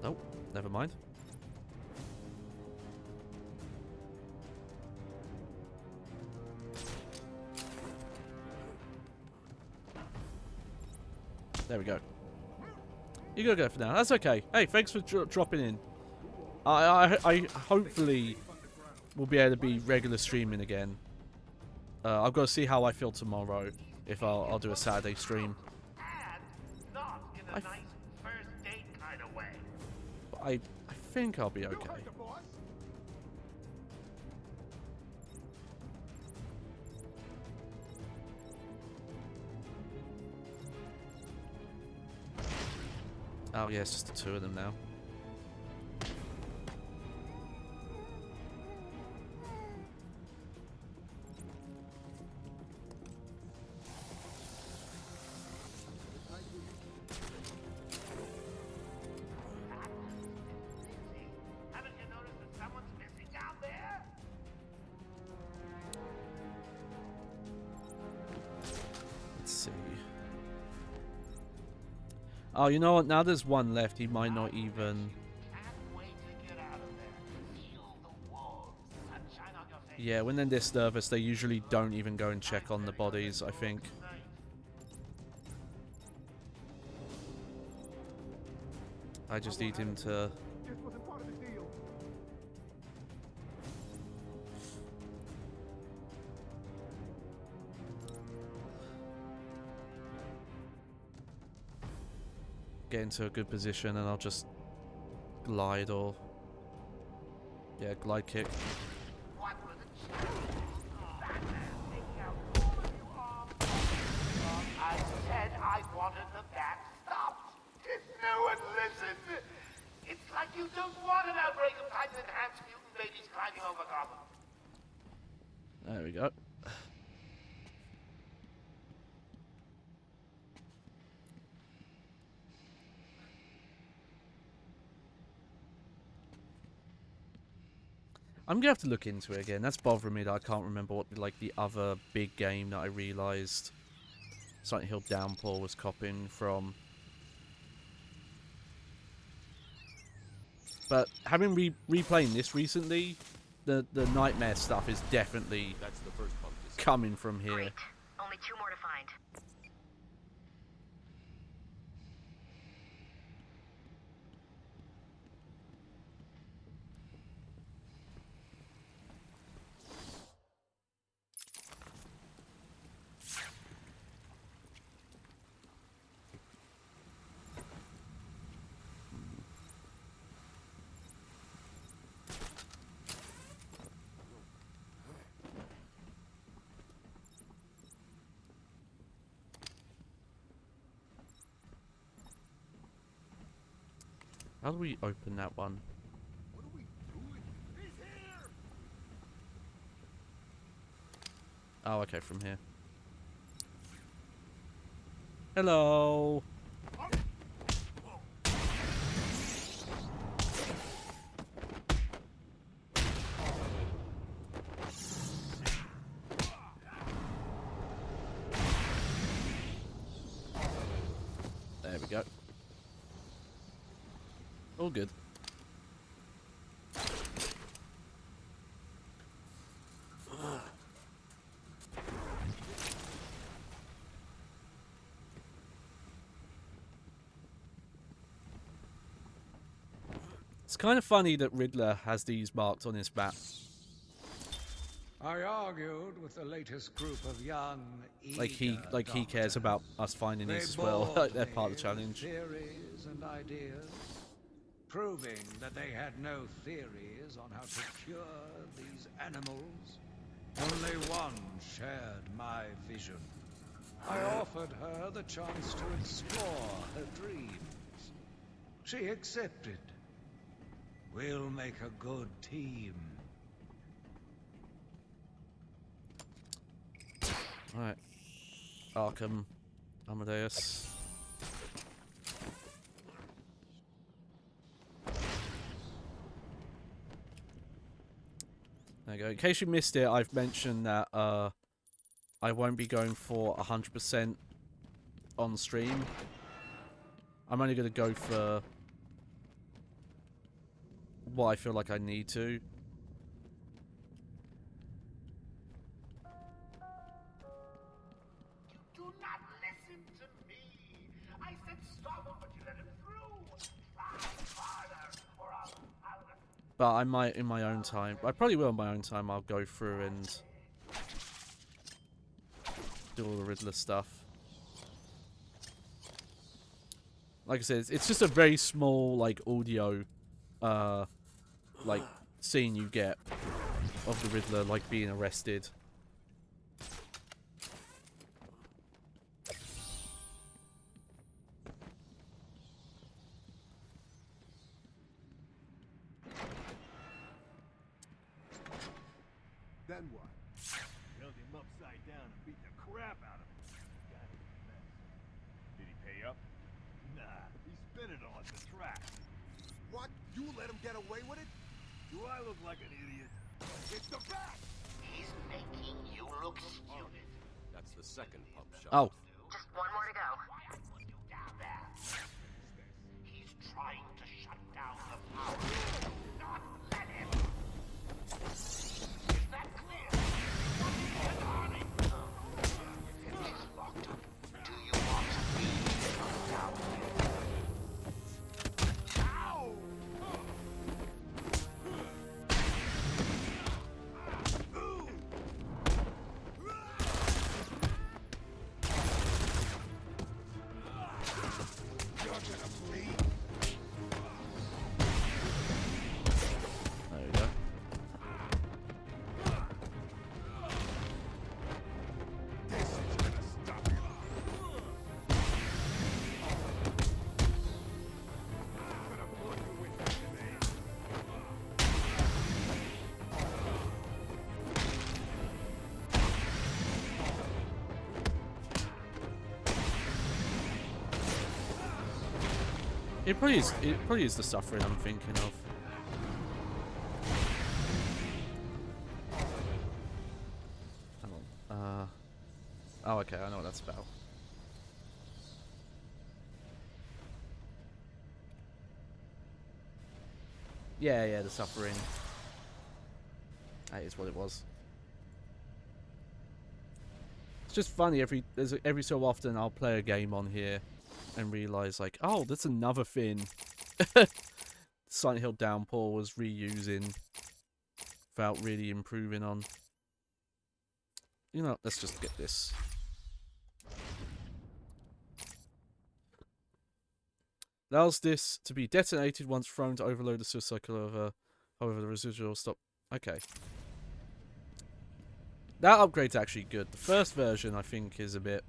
Nope, never mind. There we go. You gotta go for now. That's okay. Hey, thanks for dropping in. I hopefully will be able to be regular streaming again. I've got to see how I feel tomorrow. if I'll do a Saturday stream. And not in a I nice first date kind of way. But I think I'll be You okay. heard the boss. Oh yeah, it's just the two of them now. Haven't you noticed that someone's missing down there? Let's see. Oh, you know what? Now there's one left. He might not even. Can't wait to get out of there. Feel the warm sunshine on your face. Yeah, when they're this nervous, they usually don't even go and check on the bodies, I think. I just need him to. This wasn't part of the deal. Get into a good position and I'll just glide or. Yeah, glide kick. What were the chances? Batman taking out all of you armed. I said I wanted the bat stopped. If no one listened, it's like you don't want an outbreak of Titan-enhanced mutant babies climbing over Gotham. There we go. I'm gonna have to look into it again. That's bothering me that I can't remember what like the other big game that I realised Silent Hill Downpour was copying from. But having replaying this recently, the nightmare stuff is definitely That's the first pump. coming from here. Great. Only 2 more to find. How do we open that one? What are we doing? He's here! Oh, okay, from here. Hello. There we go. All good. It's kind of funny that Riddler has these marked on his map. I argued with the latest group of young, Like he eager cares about us finding these as well. bored They're part of the me with challenge. Theories and ideas, proving that they had no theories on how to cure these animals. Only one shared my vision. I offered her the chance to explore her dreams. She accepted. We'll make a good team. Alright. Arkham Amadeus. There you go. In case you missed it, I've mentioned that I won't be going for 100% on stream. I'm only going to go for what I feel like I need to. Do not listen to me. I said stop him, but you let him through. Try harder, or I'll... But I might, in my own time, I probably will in my own time, I'll go through and do all the Riddler stuff. Like I said, it's just a very small, like, audio, like, scene you get of the Riddler, like, being arrested. Then what? Held him upside down and beat the crap out of him. Got him a mess. Did he pay up? Nah, he spent it on the track. What? You let him get away with it? Do I look like an idiot? It's the bat! He's making you look stupid. That's the second pump shot. Oh. Just one more to go. Why I put you down there? He's trying to shut down the power. Do not let him. Is that clear? Darling. He's locked up. Do you want me to come down here? Ow! There we go. It probably is the suffering I'm thinking of. Hang on. Oh, okay, I know what that's about. Yeah, the suffering. That is what it was. It's just funny, every so often I'll play a game on here and realise, like, oh, that's another thing Silent Hill Downpour was reusing without really improving on. You know, let's just get this. Allows this to be detonated once thrown to overload the suicide killer. However, the residual stop. Okay. That upgrade's actually good. The first version, I think, is a bit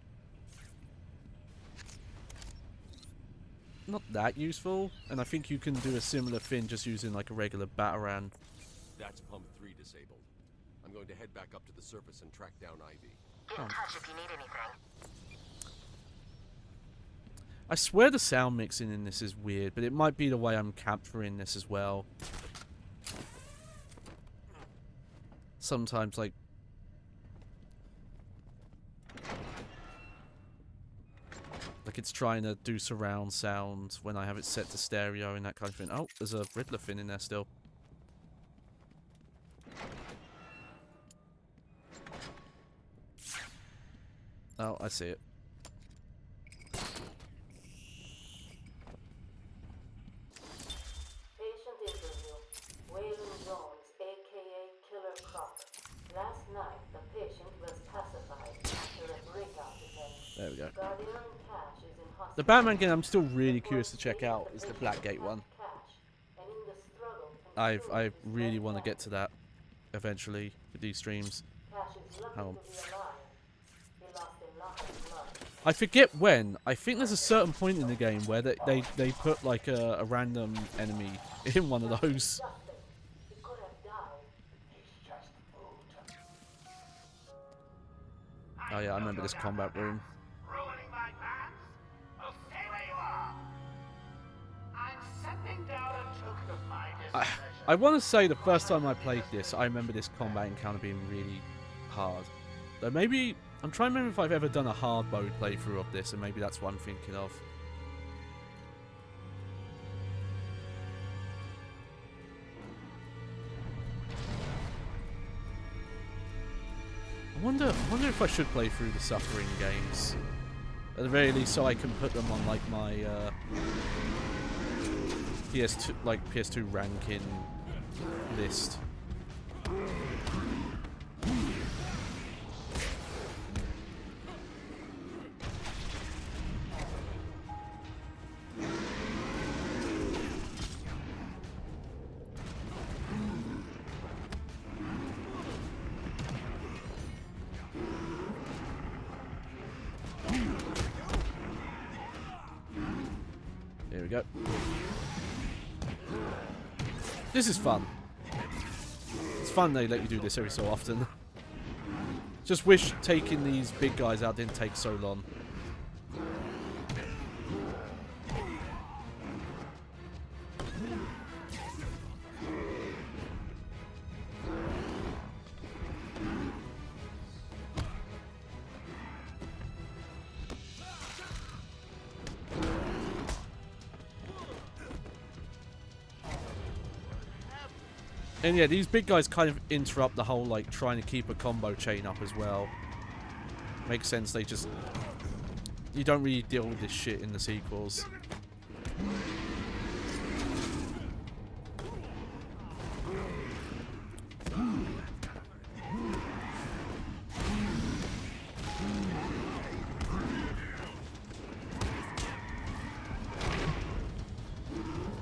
not that useful, and I think you can do a similar thing just using like a regular Batarang. That's pump 3 disabled. I'm going to head back up to the surface and track down Ivy. Get in touch if you need anything. I swear the sound mixing in this is weird, but it might be the way I'm capturing this as well. Sometimes, like, it's trying to do surround sound when I have it set to stereo and that kind of thing. Oh, there's a Riddler fin in there still. Oh, I see it. Patient interview. Waylon Jones, aka Killer Croc. Last night, the patient was pacified after a breakout event. There we go. Guardian Cash is in hospital. The Batman game I'm still really curious to check out is the Blackgate one. I really want to get to that eventually with these streams. Hang on. I forget when. I think there's a certain point in the game where they put like a random enemy in one of those. Oh yeah, I remember this combat room. Ruining my plans? Well, stay where you are. I'm sending down a token of my displeasure. I want to say the first time I played this, I remember this combat encounter being really hard. But maybe, I'm trying to remember if I've ever done a hard mode playthrough of this, and maybe that's what I'm thinking of. I wonder if I should play through the Suffering games. At the very least, so I can put them on like my PS2 ranking list. Here we go. This is fun. It's fun they let you do this every so often. Just wish taking these big guys out didn't take so long. And yeah, these big guys kind of interrupt the whole, like, trying to keep a combo chain up as well. Makes sense, they just... You don't really deal with this shit in the sequels.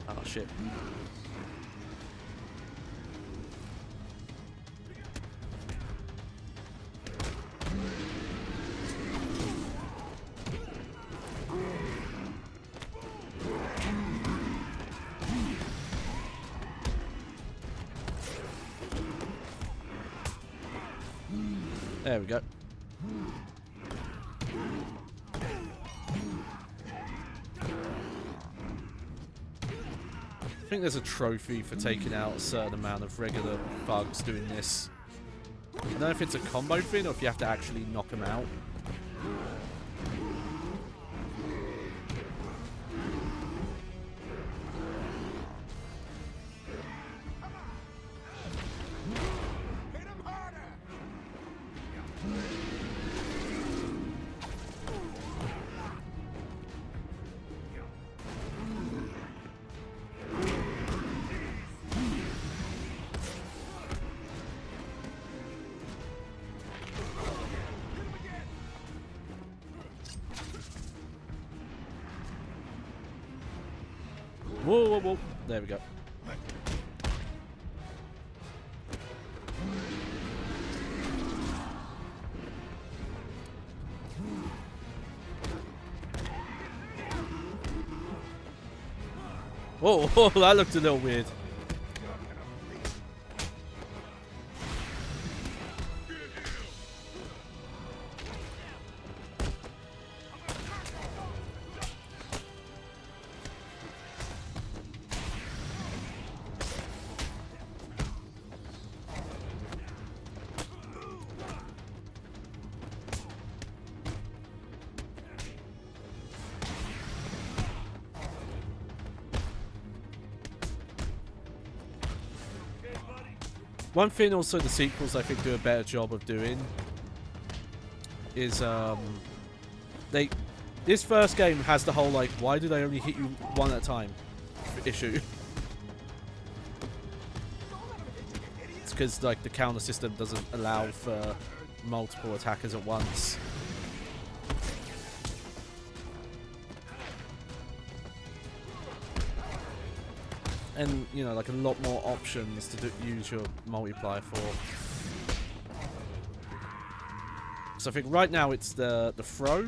Oh, shit. There we go. I think there's a trophy for taking out a certain amount of regular thugs doing this. I don't know if it's a combo thing or if you have to actually knock them out. Whoa, whoa, whoa. There we go. Whoa, whoa, that looked a little weird. One thing also the sequels I think do a better job of doing is this first game has the whole like why do they only hit you one at a time issue. It's because like the counter system doesn't allow for multiple attackers at once. And, you know, like a lot more options to use your multiplier for. So I think right now it's the throw,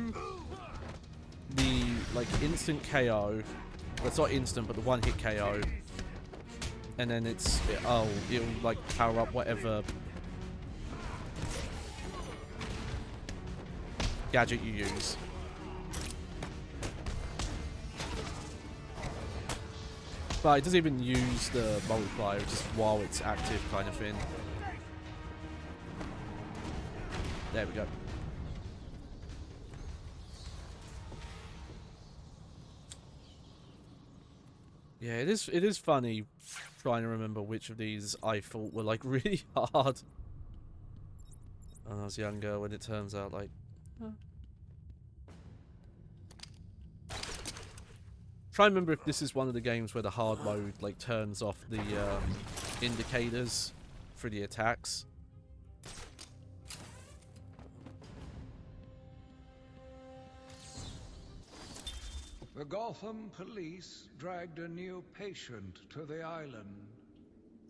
the, like, instant KO. That's not instant, but the one-hit KO. And then it'll, like, power up whatever gadget you use. But it doesn't even use the multiplier, just while it's active kind of thing. There we go. Yeah, it is funny trying to remember which of these I thought were like really hard when I was younger, when it turns out like... Try and remember if this is one of the games where the hard mode like turns off the indicators for the attacks. The Gotham police dragged a new patient to the island.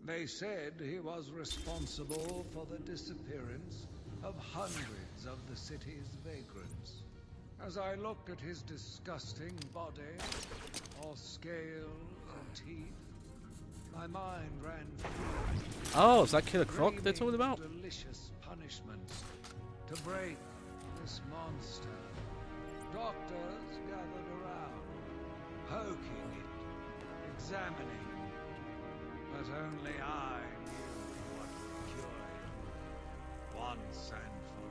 They said he was responsible for the disappearance of hundreds of the city's vagrants. As I looked at his disgusting body, all scales and teeth, my mind ran free. Oh, is that Killer Croc they're talking dreaming of about? delicious punishments to break this monster. Doctors gathered around, poking it, examining, but only I knew what would cure him once and for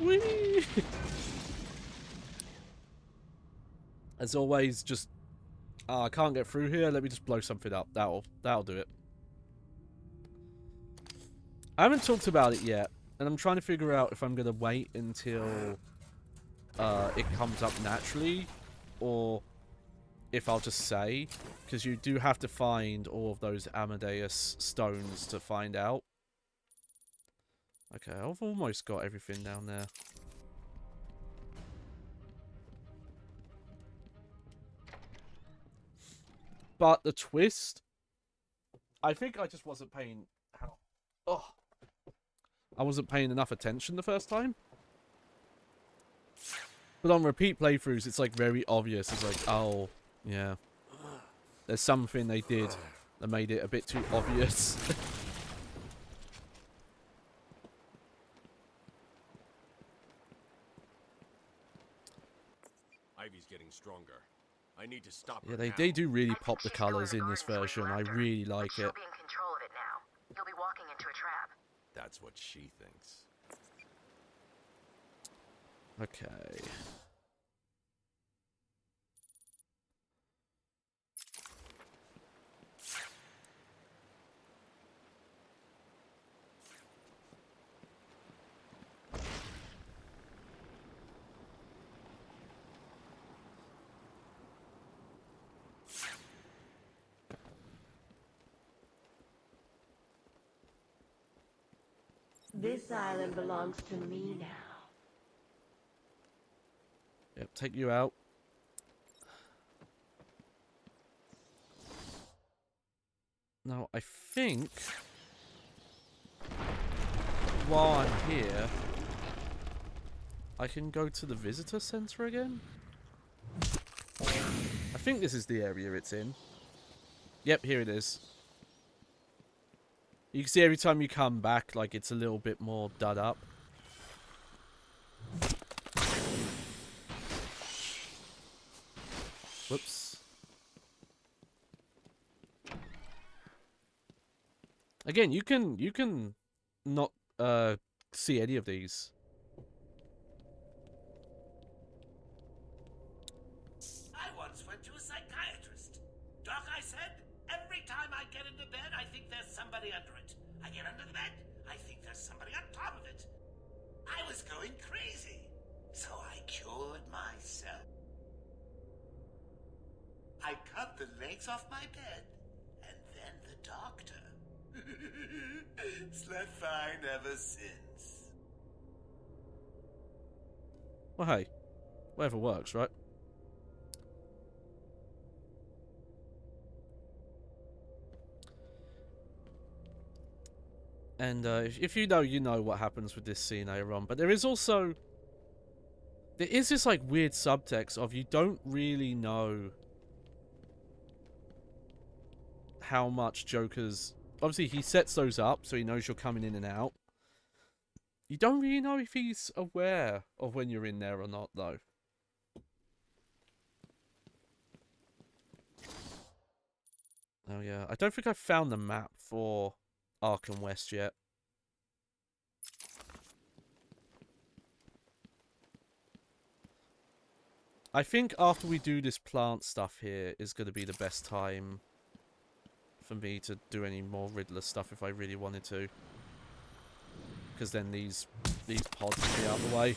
all. Whee! As always, just I can't get through here. Let me just blow something up. That'll do it. I haven't talked about it yet, and I'm trying to figure out if I'm gonna wait until it comes up naturally, or if I'll just say, because you do have to find all of those Amadeus stones to find out. Okay, I've almost got everything down there. But the twist, I think I just wasn't paying. Oh, I wasn't paying enough attention the first time. But on repeat playthroughs, it's like very obvious. It's like, oh, yeah, there's something they did that made it a bit too obvious. Ivy's getting stronger. I need to stop Yeah, her they now. do really pop the colours in this version. I really like She'll it. be in control of it now. You'll be walking into a trap. That's what she thinks. Okay. This island belongs to me now. Yep, take you out. Now, I think while I'm here, I can go to the visitor center again. I think this is the area it's in. Yep, here it is. You can see every time you come back, like, it's a little bit more done up. Whoops. Again, you can not see any of these. I once went to a psychiatrist. Doc, I said, every time I get into bed, I think there's somebody under it. I get under the bed, I think there's somebody on top of it. I was going crazy, so I cured myself. I cut the legs off my bed, and then the doctor. Slept fine ever since. Well, hey, whatever works, right? And if you know, you know what happens with this scene later on. But there is also... there is this, like, weird subtext of you don't really know how much Joker's... obviously, he sets those up, so he knows you're coming in and out. You don't really know if he's aware of when you're in there or not, though. Oh, yeah. I don't think I've found the map for Arkham West yet. I think after we do this plant stuff here is going to be the best time for me to do any more Riddler stuff if I really wanted to. Because then these pods will be out of the way.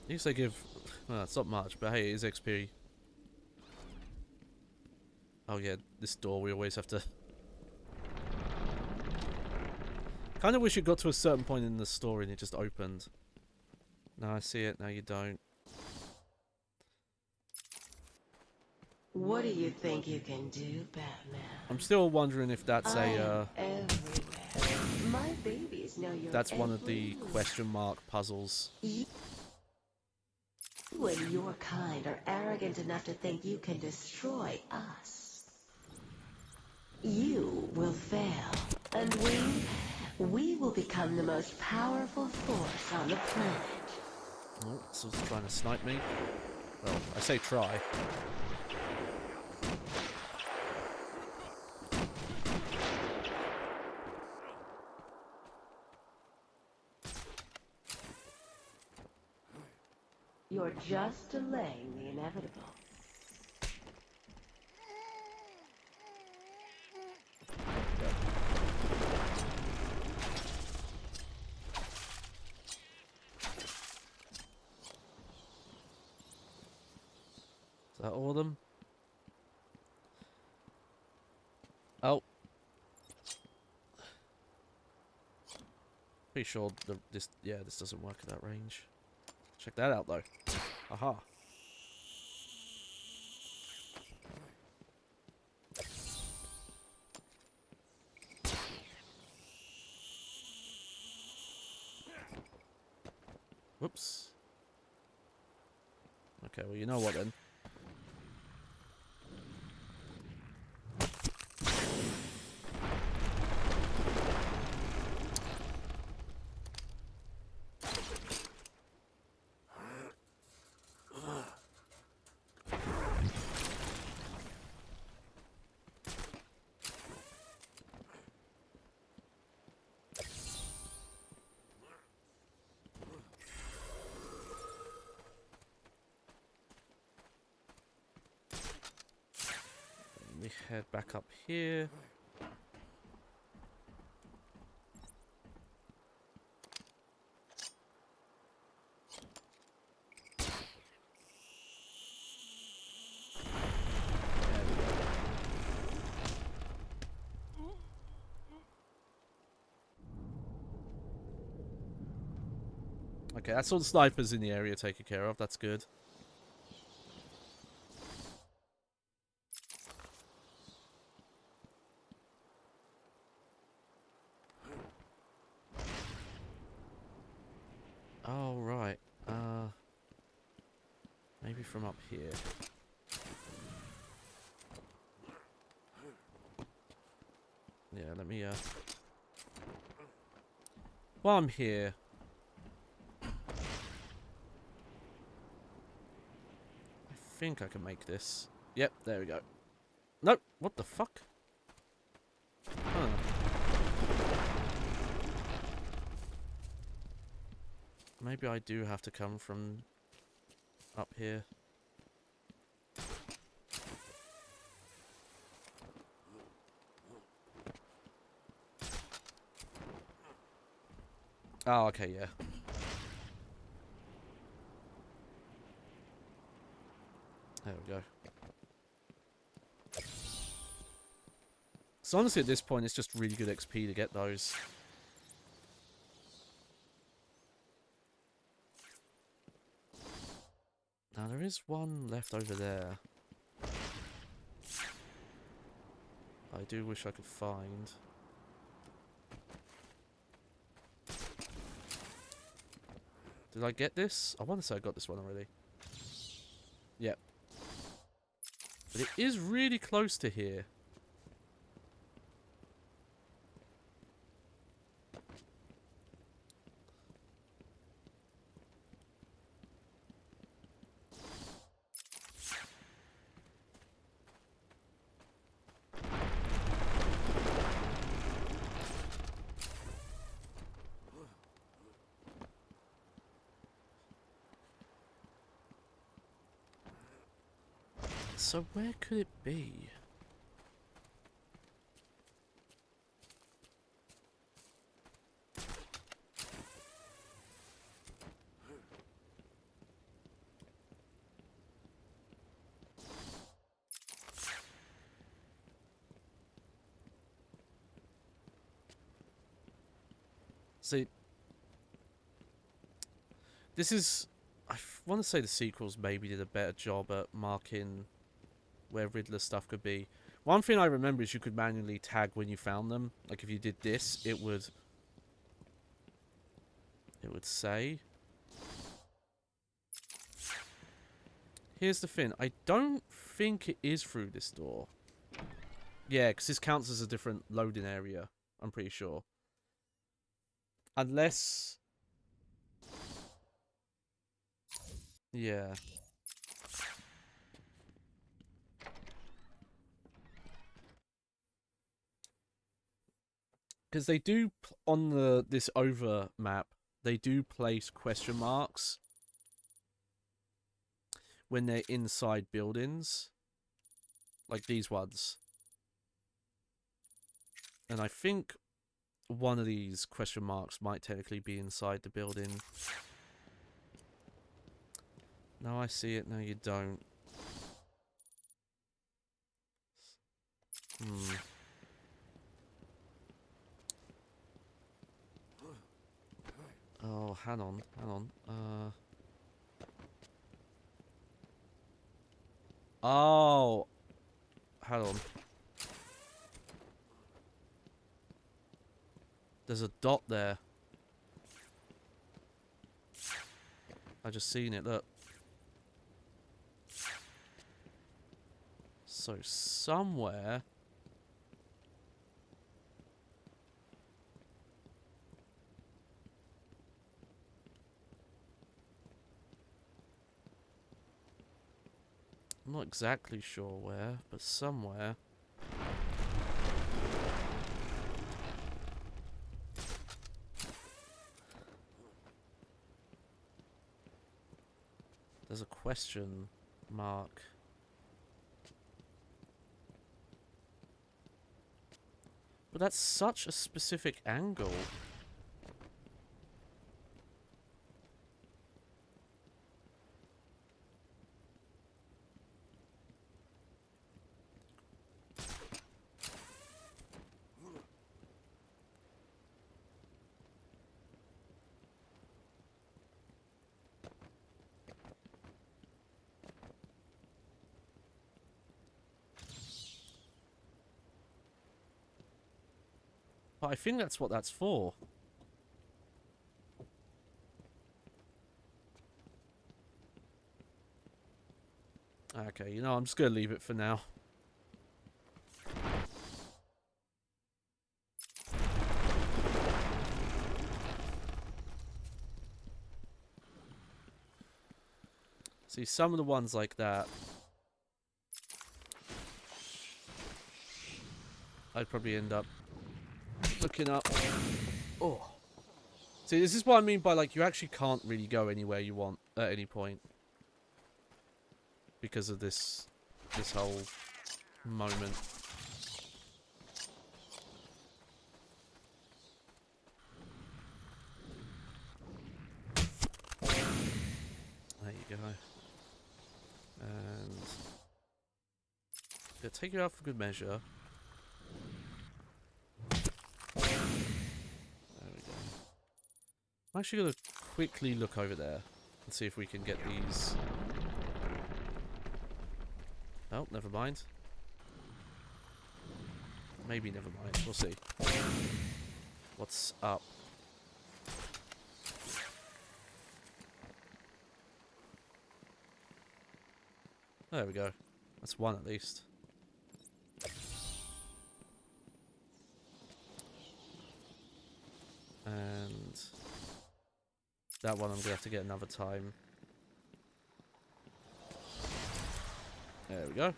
At least they give... well, it's not much, but hey, it is XP. Oh yeah, this door we always have to... kind of wish it got to a certain point in the story and it just opened. No, I see it. No, you don't. What do you think you can do, Batman? I'm still wondering if that's a, everywhere. My babies know you're that's one of the everywhere. question mark puzzles. You and your kind are arrogant enough to think you can destroy us. You will fail, and we will become the most powerful force on the planet. Oh, someone's trying to snipe me. Well, I say try. You're just delaying the inevitable. Is that all of them? Oh. Pretty sure this doesn't work at that range. Check that out though. Aha. Whoops. Okay, well, you know what then. We head back up here. Okay, that's all the snipers in the area taken care of. That's good. Oh, right. Maybe from up here. Yeah, let me, while I'm here... I think I can make this. Yep, there we go. Nope, what the fuck? Huh. Maybe I do have to come from up here. Oh, okay, yeah. There we go. So honestly, at this point, it's just really good XP to get those. Now, there is one left over there. I do wish I could find. Did I get this? I want to say I got this one already. Yep. But it is really close to here. So where could it be? See, This is... I want to say the sequels maybe did a better job at marking where Riddler stuff could be. One thing I remember is you could manually tag when you found them. Like if you did this, it would say. Here's the thing. I don't think it is through this door. Yeah, because this counts as a different loading area. I'm pretty sure. Unless... Yeah. Because they do, on this over map, they do place question marks when they're inside buildings. Like these ones. And I think one of these question marks might technically be inside the building. No, I see it. No, you don't. Oh, hang on. Oh. Hang on. There's a dot there. I just seen it, look. So somewhere... I'm not exactly sure where, but somewhere. There's a question mark. But that's such a specific angle. But I think that's what that's for. Okay, you know, I'm just gonna leave it for now. See, some of the ones like that, I'd probably end up looking up. Oh. See, this is what I mean by, like, you actually can't really go anywhere you want at any point. Because of this whole moment. There you go. And... yeah, take it out for good measure. There we go. I'm actually going to quickly look over there and see if we can get these... oh, never mind. Maybe never mind. We'll see. What's up? There we go. That's one at least. And that one I'm going to have to get another time. There we go.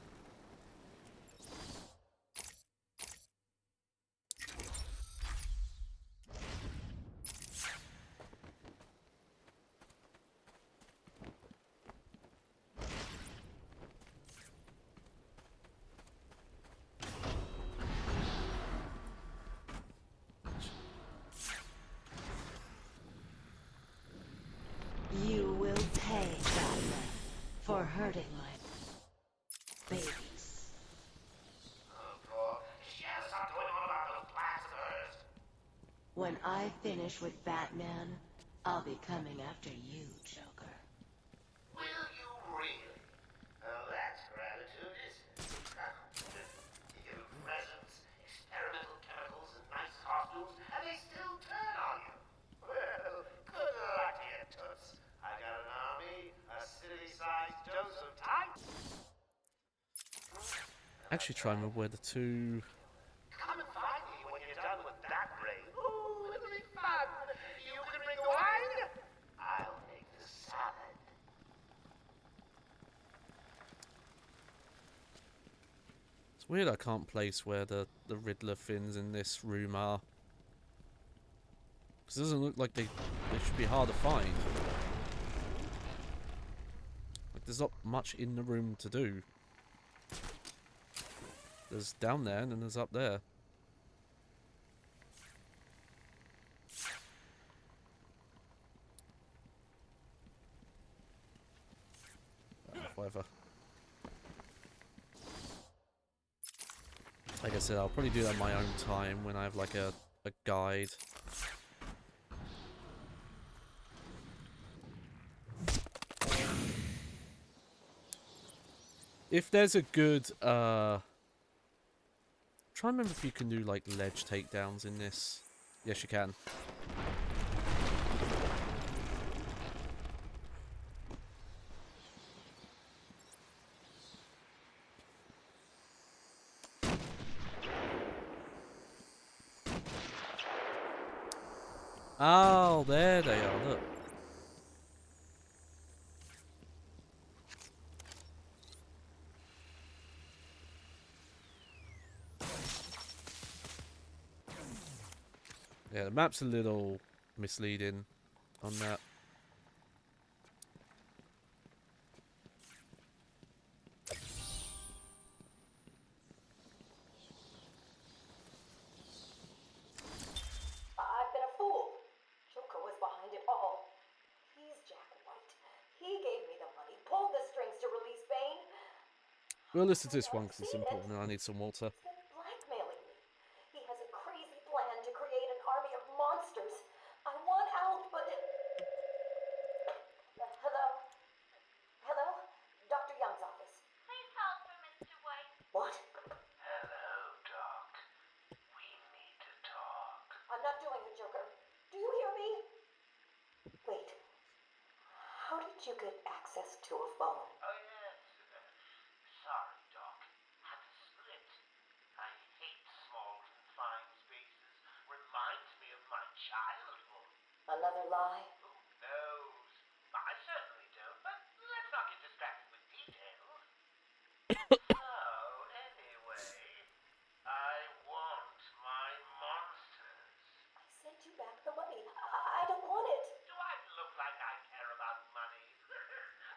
You will pay, Batman, for hurting my babies. Stop going on about those plans of hers. When I finish with Batman, I'll be coming after you, Joker. Will you really? Oh, that's gratitude, isn't it? You give them presents, experimental chemicals, and nice costumes, and they still turn on you. Well, good luck to you, Toots. I got an army, a city-sized dose of time. Actually, try and remember where the two. Come and find me when you're done with that raid. Ooh, it'll be fun. You can bring the wine. I'll make the salad. It's weird I can't place where the Riddler fins in this room are. Because it doesn't look like they should be hard to find. Like, there's not much in the room to do. There's down there and then there's up there. Whatever. Like I said, I'll probably do that in my own time when I have like a guide. If there's a good try and remember if you can do like ledge takedowns in this. Yes, you can. Oh, there they are, look. Yeah, the map's a little misleading on that. I've been a fool. Joker was behind it all. He's Jack White. He gave me the money, pulled the strings to release Bane. We'll listen to this one because it's important and I need some water. He's been blackmailing me. He has a crazy plan to create an army of monsters. I want out, but... hello? Hello? Dr. Young's office. Please hold for Mr. White. What? Hello, Doc. We need to talk. I'm not doing it, Joker. Do you hear me? Wait. How did you get access to a phone? Oh, yes. Sorry, Doc. Had to split. I hate small, confined spaces. Reminds me of my childhood. Another lie? Who knows? I certainly don't, but let's not get distracted with details. So, anyway, I want my monsters. I sent you back the money. I don't want it. Do I look like I care about money?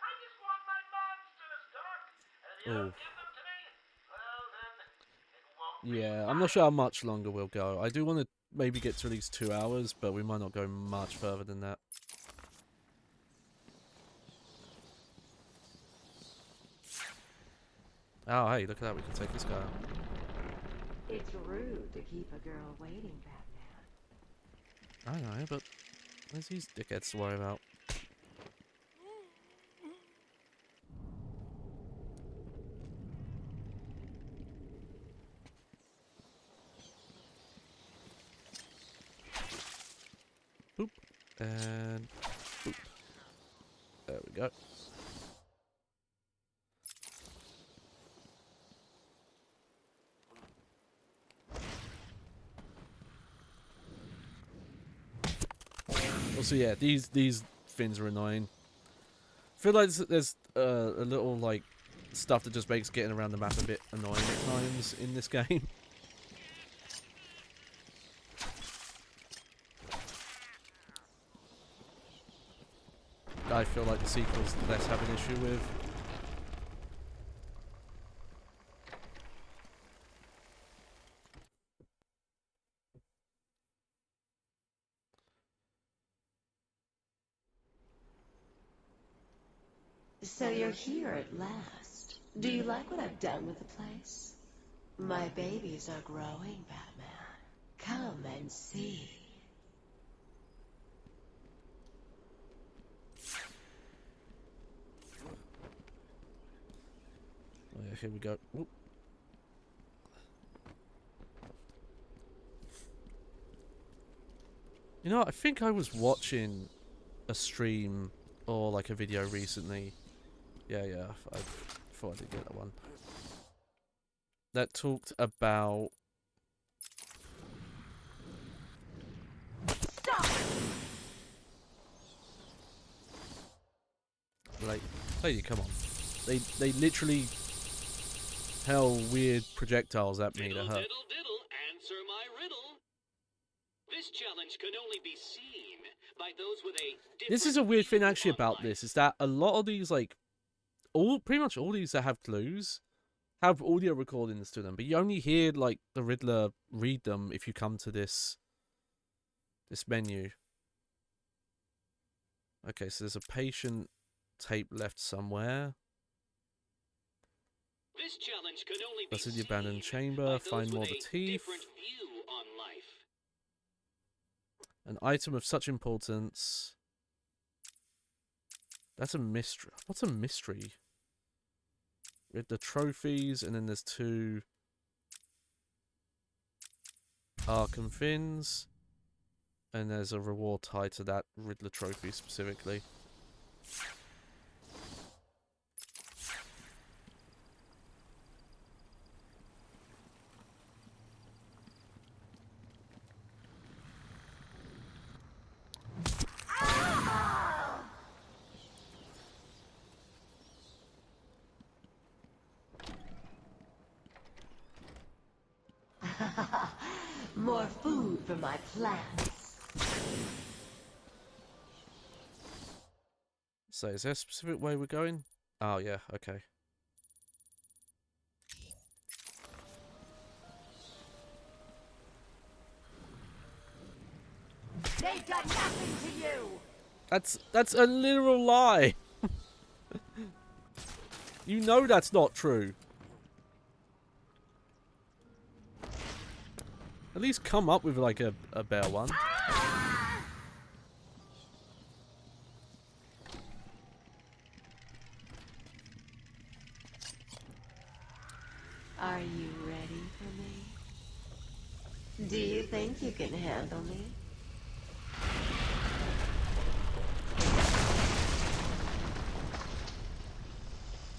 I just want my monsters, Doc. And if you don't give them to me, well then, it won't be Yeah, I'm not sure how much longer we'll go. I do want to maybe get to at least 2 hours, but we might not go much further than that. Oh, hey, look at that. We can take this guy out. It's rude to keep a girl waiting, Batman. I know, but there's these dickheads to worry about. Boop. And boop. There we go. Also, yeah, these fins are annoying. I feel like there's a little like stuff that just makes getting around the map a bit annoying at times in this game. I feel like the sequels less have an issue with. So you're here at last. Do you like what I've done with the place? My babies are growing, Batman. Come and see. here we go. Oop. You know, I think I was watching a stream or like a video recently. Yeah, I thought I did get that one. That talked about... Lady, come on. They literally hurl weird projectiles at me to hurt. Diddle, diddle, answer my riddle. This challenge can only be seen by those with a... This is a weird thing actually about this, is that a lot of these, like, pretty much all these that have clues have audio recordings to them, but you only hear, like, the Riddler read them if you come to this menu. Okay, so there's a patient tape left somewhere. This challenge can only be That's in the abandoned chamber. Find more of the teeth. An item of such importance. That's a mystery. What's a mystery? With the trophies, and then there's 2 Arkham fins. And there's a reward tied to that Riddler trophy specifically. More food for my plants. So is there a specific way we're going? Oh yeah, okay. They've done nothing to you. That's a literal lie. You know that's not true. At least come up with like a better one. Are you ready for me? Do you think you can handle me?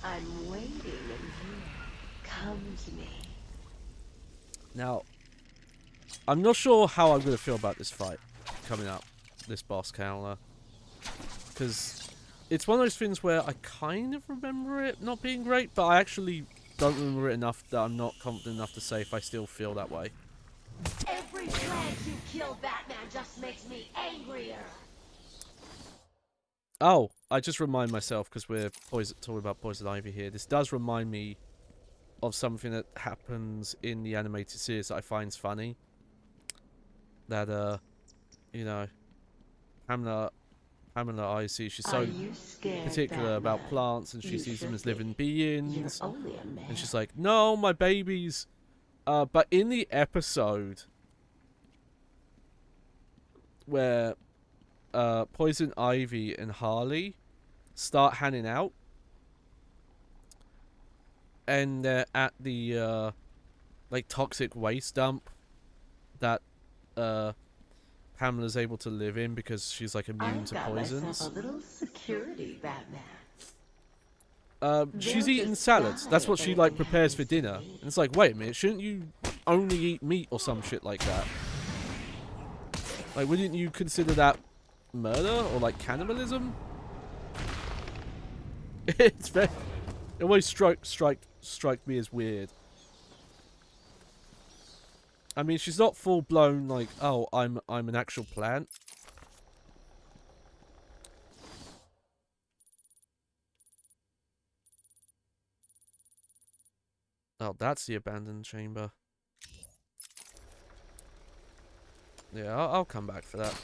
I'm waiting in here. Come to me. Now, I'm not sure how I'm going to feel about this fight coming up, this boss counter. Because it's one of those things where I kind of remember it not being great, but I actually don't remember it enough that I'm not confident enough to say if I still feel that way. Every chance you kill Batman just makes me angrier. Oh, I just remind myself, because we're talking about Poison Ivy here, this does remind me of something that happens in the animated series that I find funny. That, you know, Pamela Icy, she's so particular about plants, and she sees them as living beings. And she's like, no, my babies. But in the episode where Poison Ivy and Harley start hanging out, and they're at the like toxic waste dump that Pamela's able to live in because she's like immune to poisons. A little security, Batman. She's eating salads. That's what she like prepares for dinner. And it's like, wait a minute, shouldn't you only eat meat or some shit like that? Like, wouldn't you consider that murder or like cannibalism? It's very, it always strike me as weird. I mean, she's not full blown like, oh, I'm an actual plant. Oh, that's the abandoned chamber. Yeah, I'll come back for that.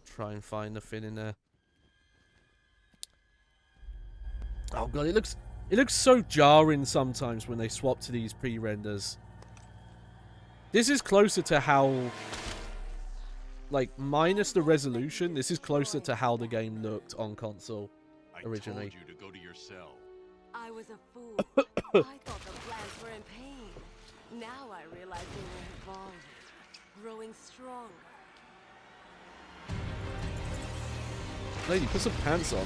Try and find the fin in there. Oh god, it looks so jarring sometimes when they swap to these pre-renders. This is closer to how like, minus the resolution, this is closer to how the game looked on console originally. I told you to go to your cell. I was a fool. I thought the plants were in pain. Now I realize they were evolving, growing stronger. Lady, put some pants on.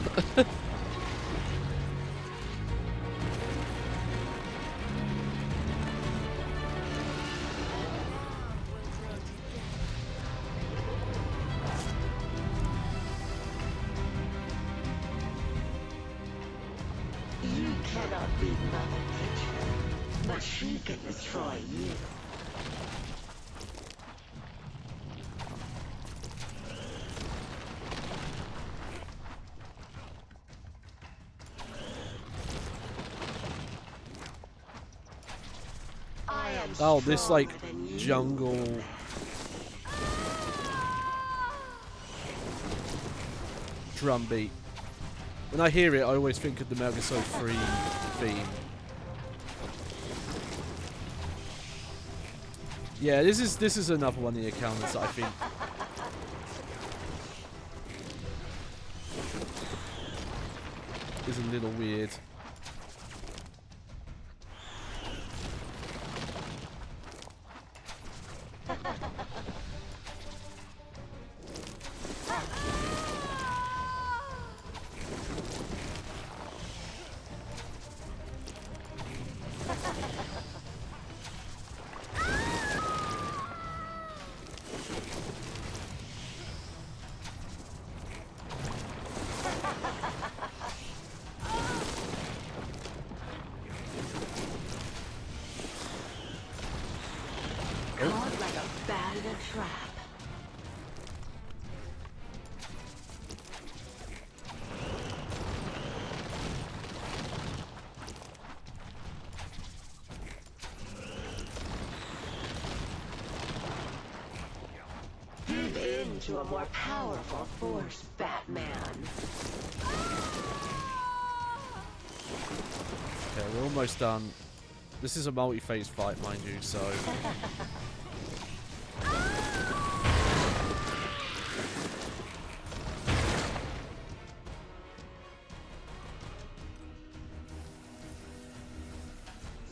You cannot beat Mother Nature, but she can destroy you. Oh, this like jungle. Drum beat. When I hear it, I always think of the Metal Gear Solid 3 theme. Yeah, this is another one of the encounters that I think is a little weird. Caught like a bat in a trap. Give in to a more powerful force, Batman. Okay, we're almost done. This is a multi-phase fight, mind you, so...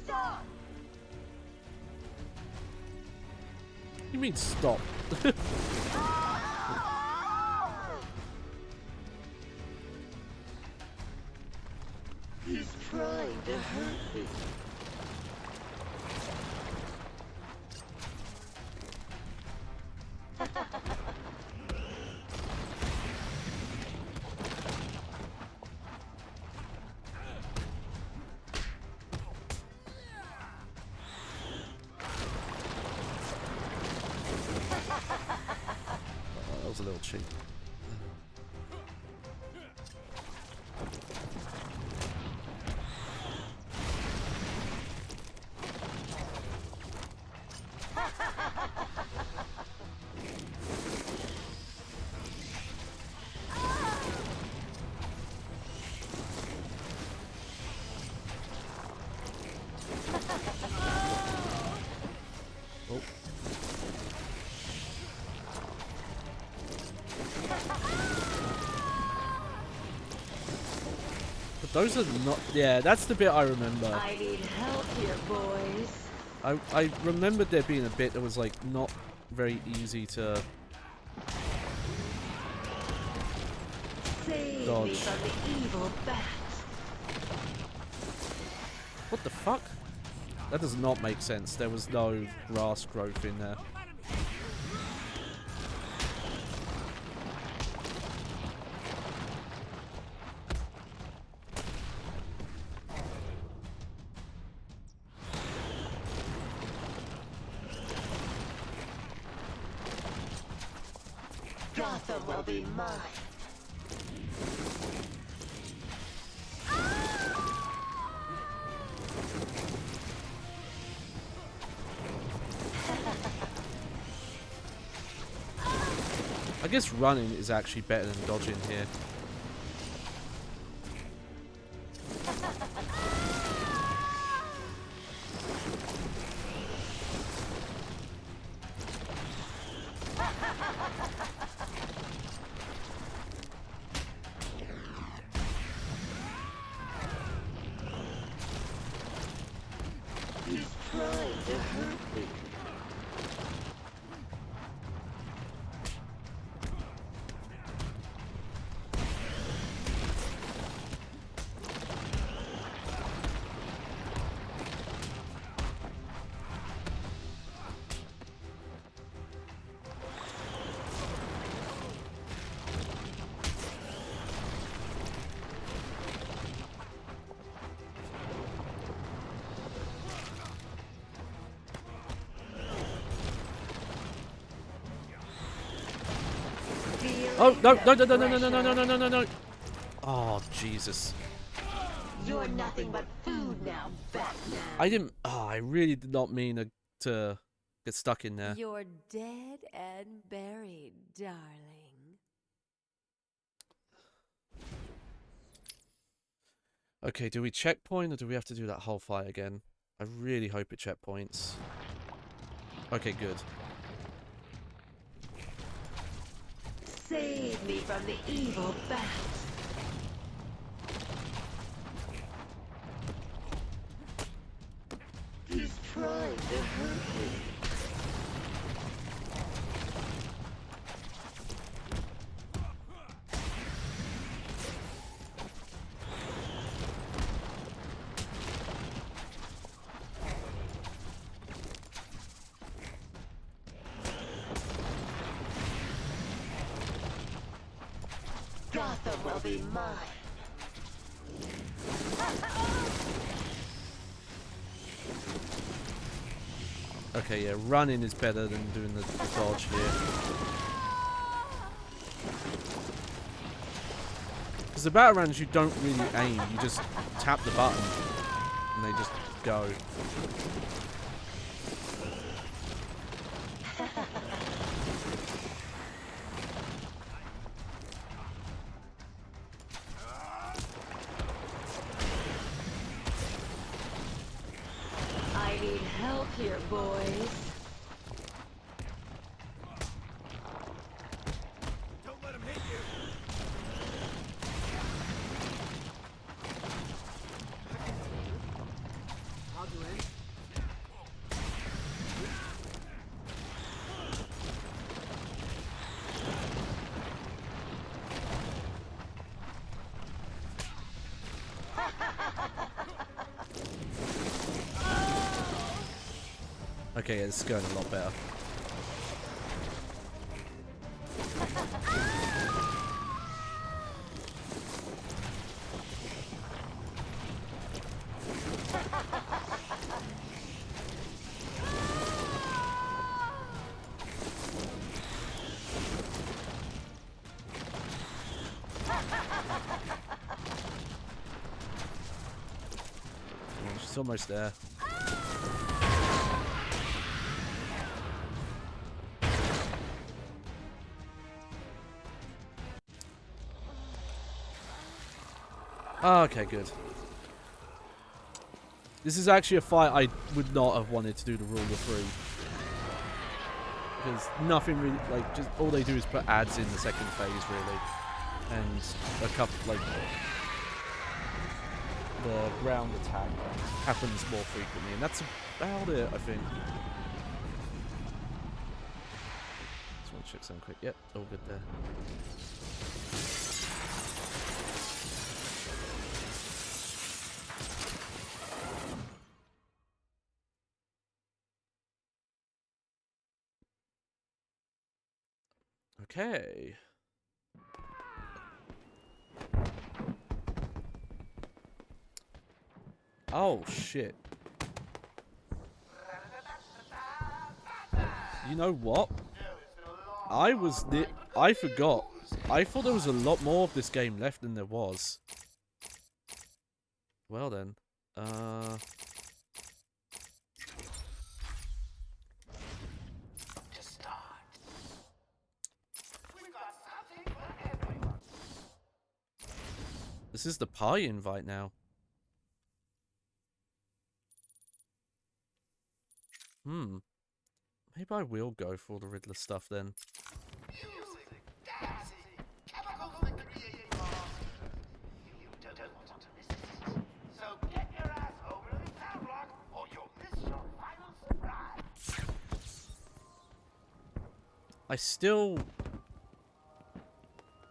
Stop! You mean stop? He's trying to hurt me. That was a little cheap. Oh. But those are not... Yeah, that's the bit I remember. I need help here, boys. I remembered there being a bit that was like not very easy to Save dodge. me from the evil bat. What the fuck? That does not make sense. There was no grass growth in there. Gotham will be mine. I guess running is actually better than dodging here. Oh, no, no, no, no, no, no, no, no, no, no, no, no. Oh, Jesus. You're nothing but food now, Batman. I didn't... Oh, I really did not mean to get stuck in there. You're dead and buried, darling. Okay, do we checkpoint or do we have to do that whole fight again? I really hope it checkpoints. Okay, good. Save me from the evil bat. He's trying to hurt me. Gotham will be mine. Okay, yeah, running is better than doing the dodge here. Because the Batarans, you don't really aim, you just tap the button and they just go. I need help here, boys. Don't let him hit you. I'll do it. Okay, yeah, it's going a lot better. She's almost there. Oh, okay, good. This is actually a fight I would not have wanted to do the rule of 3. Because nothing really, like, just all they do is put ads in the second phase, really. And a couple, like, the ground attack happens more frequently. And that's about it, I think. Just want to check something quick. Yep, all good there. Okay. Oh, shit. You know what? I forgot. I thought there was a lot more of this game left than there was. Well then. This is the pie invite now. Maybe I will go for all the Riddler stuff then. I still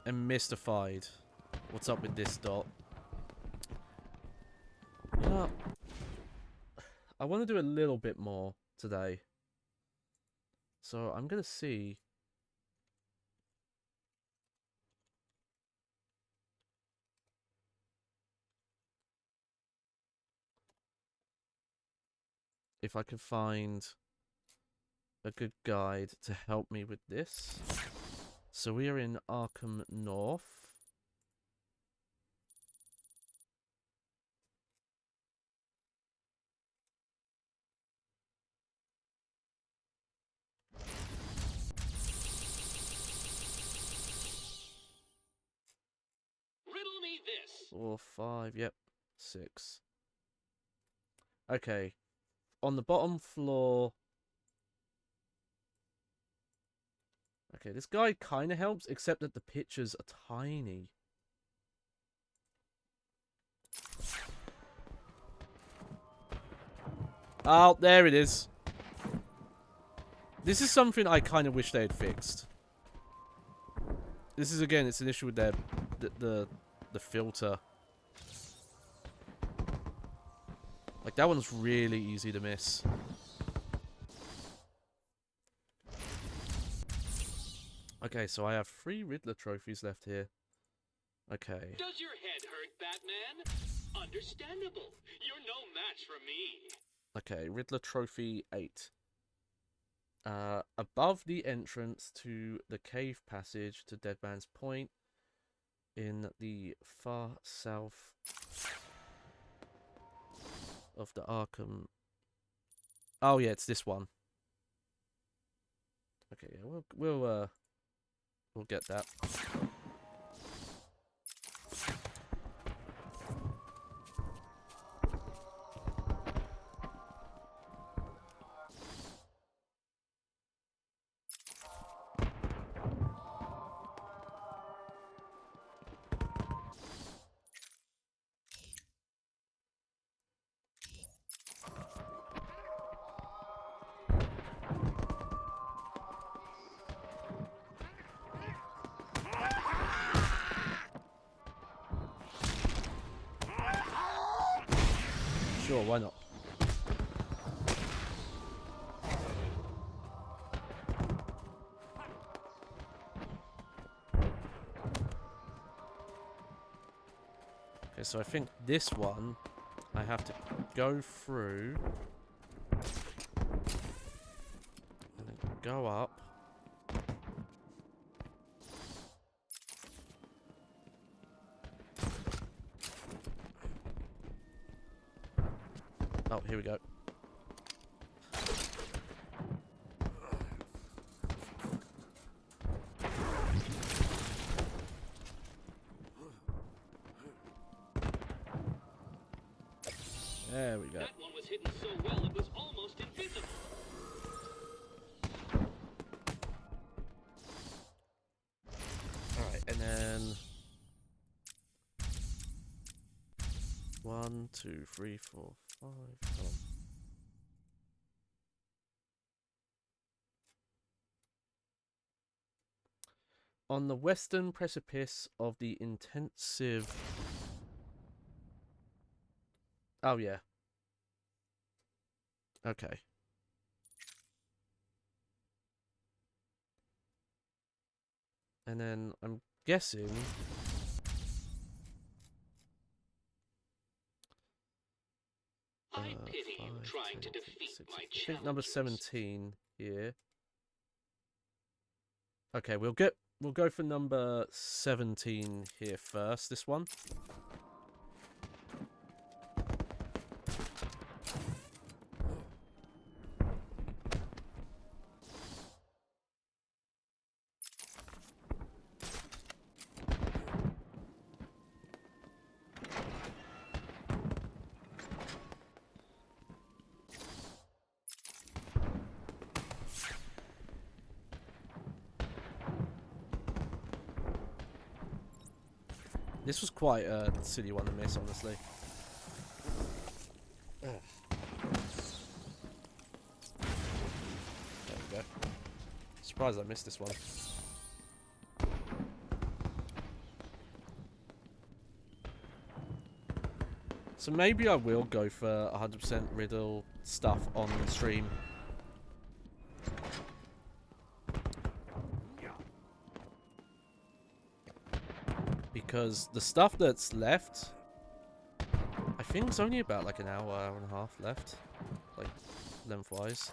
am mystified. What's up with this dot? You know, I want to do a little bit more today. So I'm going to see if I can find a good guide to help me with this. So we are in Arkham North. Riddle me this. 4, 5, yep, 6. Okay. On the bottom floor. Okay, this guy kind of helps, except that the pictures are tiny. Oh, there it is. This is something I kind of wish they had fixed. This is, again, it's an issue with their the filter. Like, that one's really easy to miss. Okay, so I have 3 Riddler trophies left here. Okay. Does your head hurt, Batman? Understandable. You're no match for me. Okay, Riddler trophy 8. Above the entrance to the cave passage to Dead Man's Point in the far south of the Arkham. Oh yeah, it's this one. Okay, yeah, we'll get that. Sure, why not? Okay, so I think this one I have to go through and then go up. Oh, here we go. There we go. That one was hidden so well it was almost invisible. Alright, and then 1, 2, 3, 4, 5. Come on. On the western precipice of the intensive. Oh yeah. Okay. And then I'm guessing. I pity you 5, trying 10, to defeat 6, my I think number challengers. 17 here. Okay, we'll go for number 17 here first. This one. This was quite a silly one to miss, honestly. There we go. Surprised I missed this one. So maybe I will go for 100% Riddle stuff on stream. Because the stuff that's left, I think it's only about like an hour, hour and a half left, like lengthwise.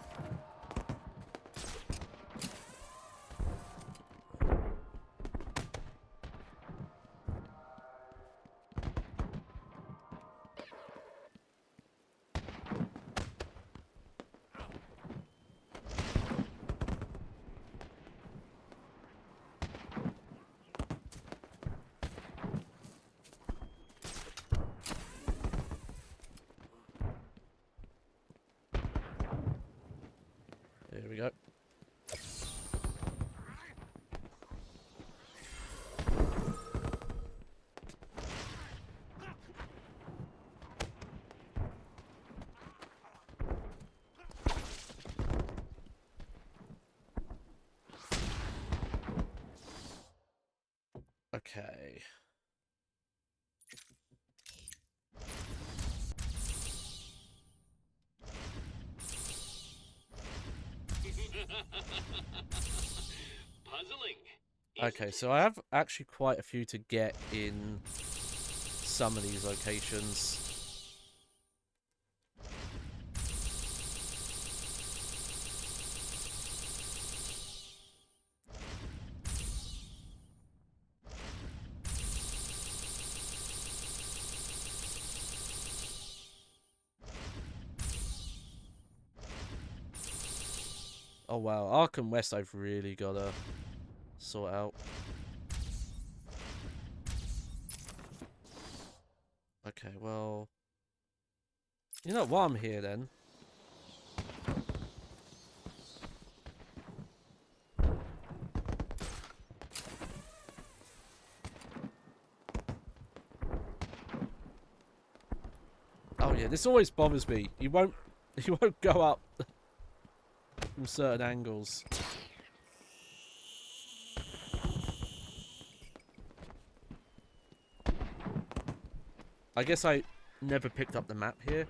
Okay. Puzzling. Okay, so I have actually quite a few to get in some of these locations. Oh wow, Arkham West I've really got to sort out. Okay, well... You know, while I'm here then... Oh yeah, this always bothers me. You won't go up from certain angles. I guess I never picked up the map here.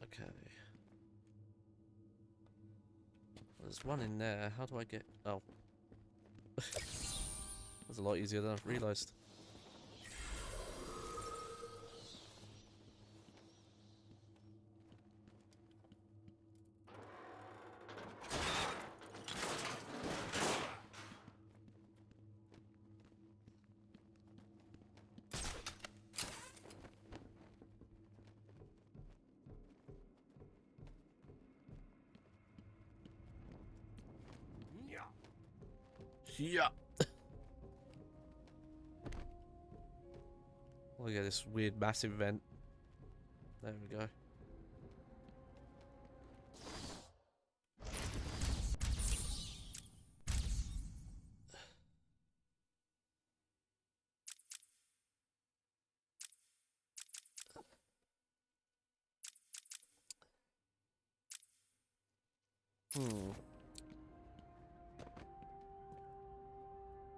Okay. There's one in there. How do I get... Oh. That's a lot easier than I've realised. Yeah. Look at this weird massive vent. There we go.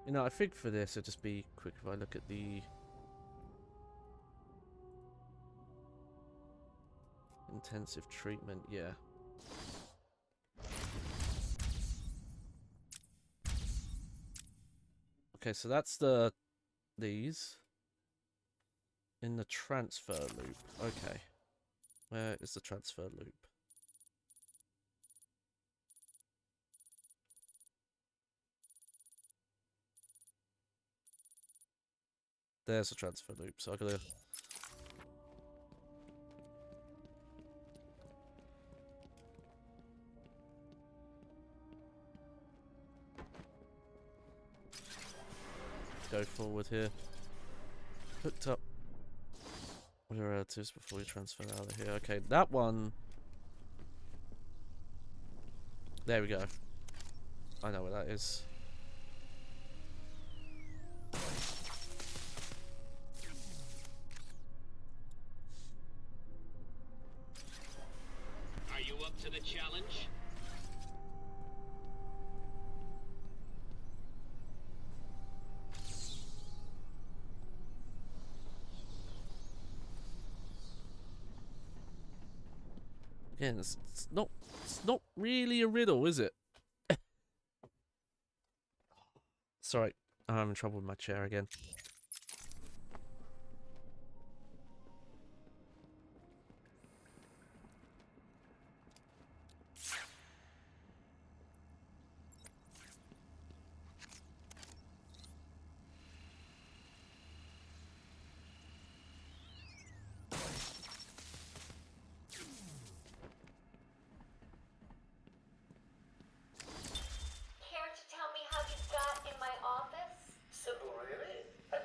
You know, I think for this it'd just be quick if I look at the intensive treatment, yeah. Okay, so that's these in the transfer loop. Okay. Where is the transfer loop? There's a transfer loop, so I gotta... go forward here. Hooked up with your relatives before you transfer out of here. Okay, that one... There we go. I know where that is. Are you up to the challenge? Again, it's not really a riddle, is it? Sorry, I'm having trouble with my chair again. Care to tell me how you got in my office? Simple, really. I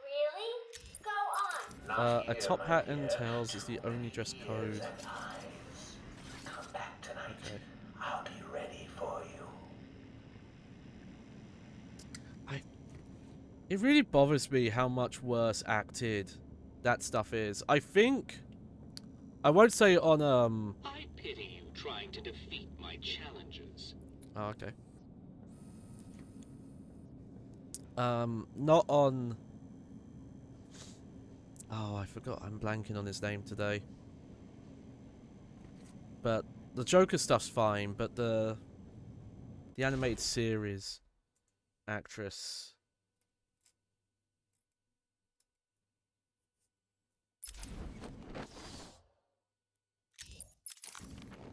Really? Go on. A top hat and tails is the only dress code. Come back tonight. Okay. I'll be ready for you. It really bothers me how much worse acted that stuff is. I think I won't say on I pity you trying to defeat my challenges. Oh, okay. Not on. Oh, I forgot. I'm blanking on his name today. But the Joker stuff's fine, but the animated series actress.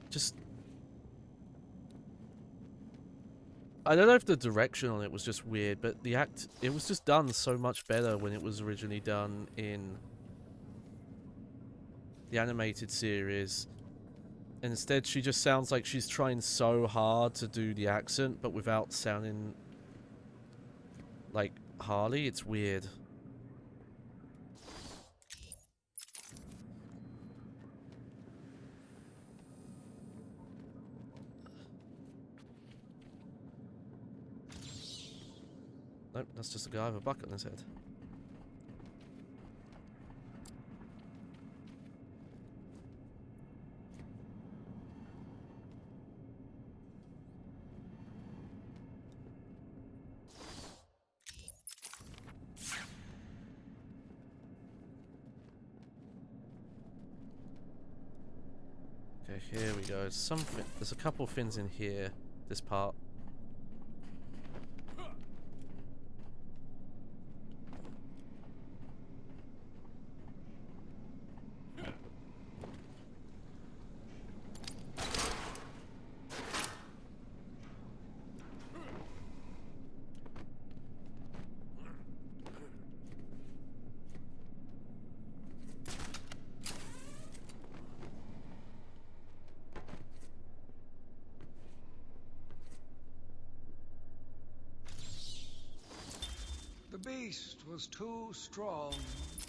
Just, I don't know if the direction on it was just weird, but it was just done so much better when it was originally done in the animated series. And instead, she just sounds like she's trying so hard to do the accent, but without sounding like Harley. It's weird. Nope, that's just a guy with a bucket on his head. Okay, here we go. There's a couple fins in here, this part. The beast was too strong.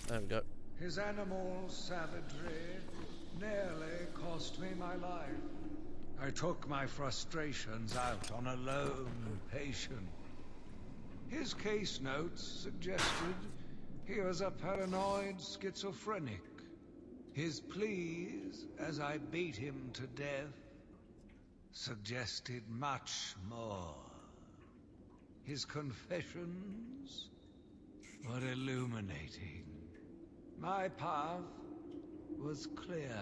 There we go. His animal savagery nearly cost me my life. I took my frustrations out on a lone patient. His case notes suggested he was a paranoid schizophrenic. His pleas, as I beat him to death, suggested much more. His confessions were illuminating. My path was clear.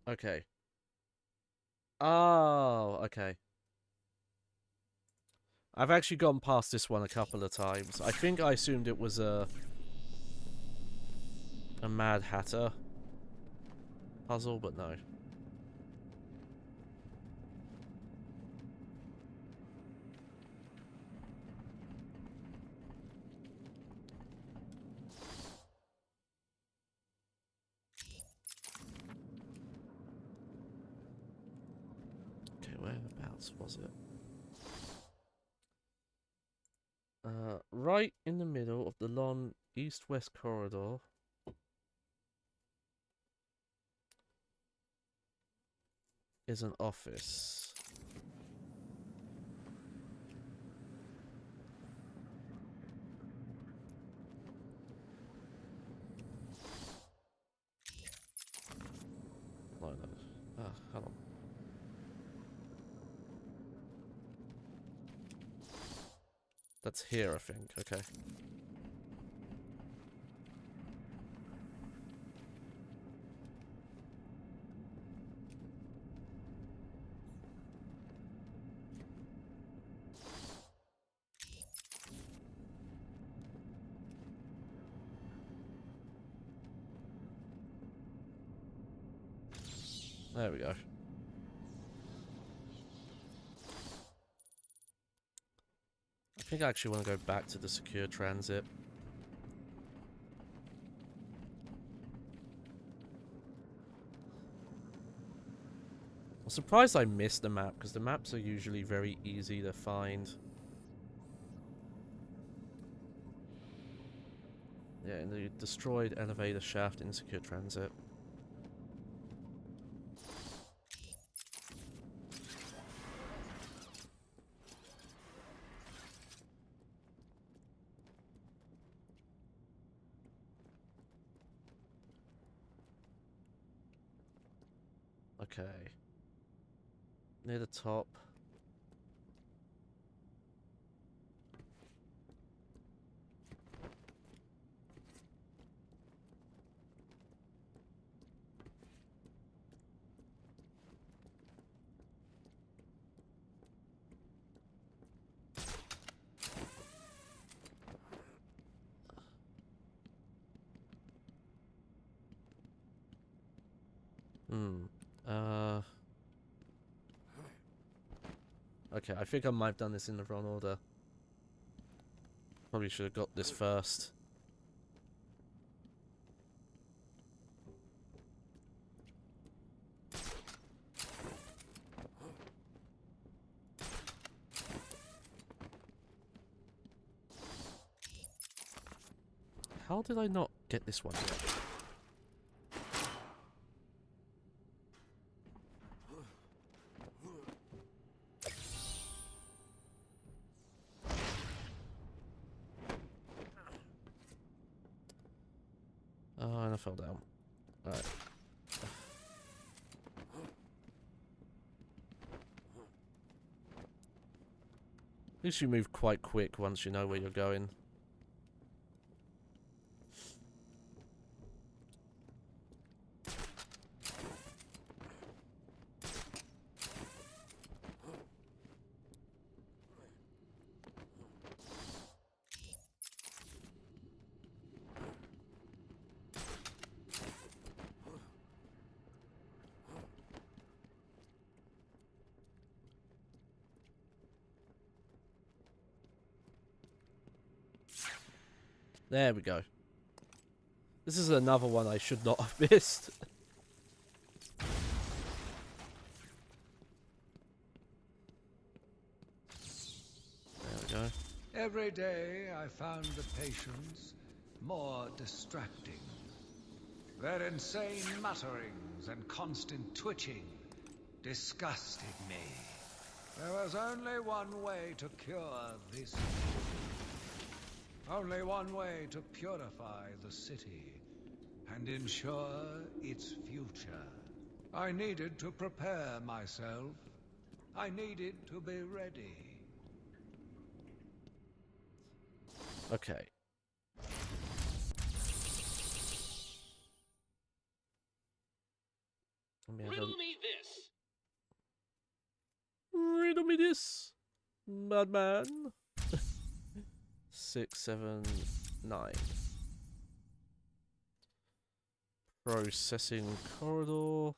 Okay. Oh, okay. I've actually gone past this one a couple of times. I think I assumed it was a Mad Hatter puzzle, but no. Okay, whereabouts was it? Right in the middle of the long east-west corridor. Is an office. No, no. Ah, hold on. That's here, I think. Okay. There we go. I think I actually want to go back to the secure transit. I'm surprised I missed the map, because the maps are usually very easy to find. Yeah, in the destroyed elevator shaft in secure transit. Okay. Near the top. Okay, I think I might have done this in the wrong order. Probably should have got this first. How did I not get this one yet? Oh, and I fell down. Alright. At least you move quite quick once you know where you're going. There we go. This is another one I should not have missed. There we go. Every day I found the patients more distracting. Their insane mutterings and constant twitching disgusted me. There was only one way to cure this. Only one way to purify the city and ensure its future. I needed to prepare myself. I needed to be ready. Okay. Riddle me this. Riddle me this, madman. 6, 7, 9. Processing corridor.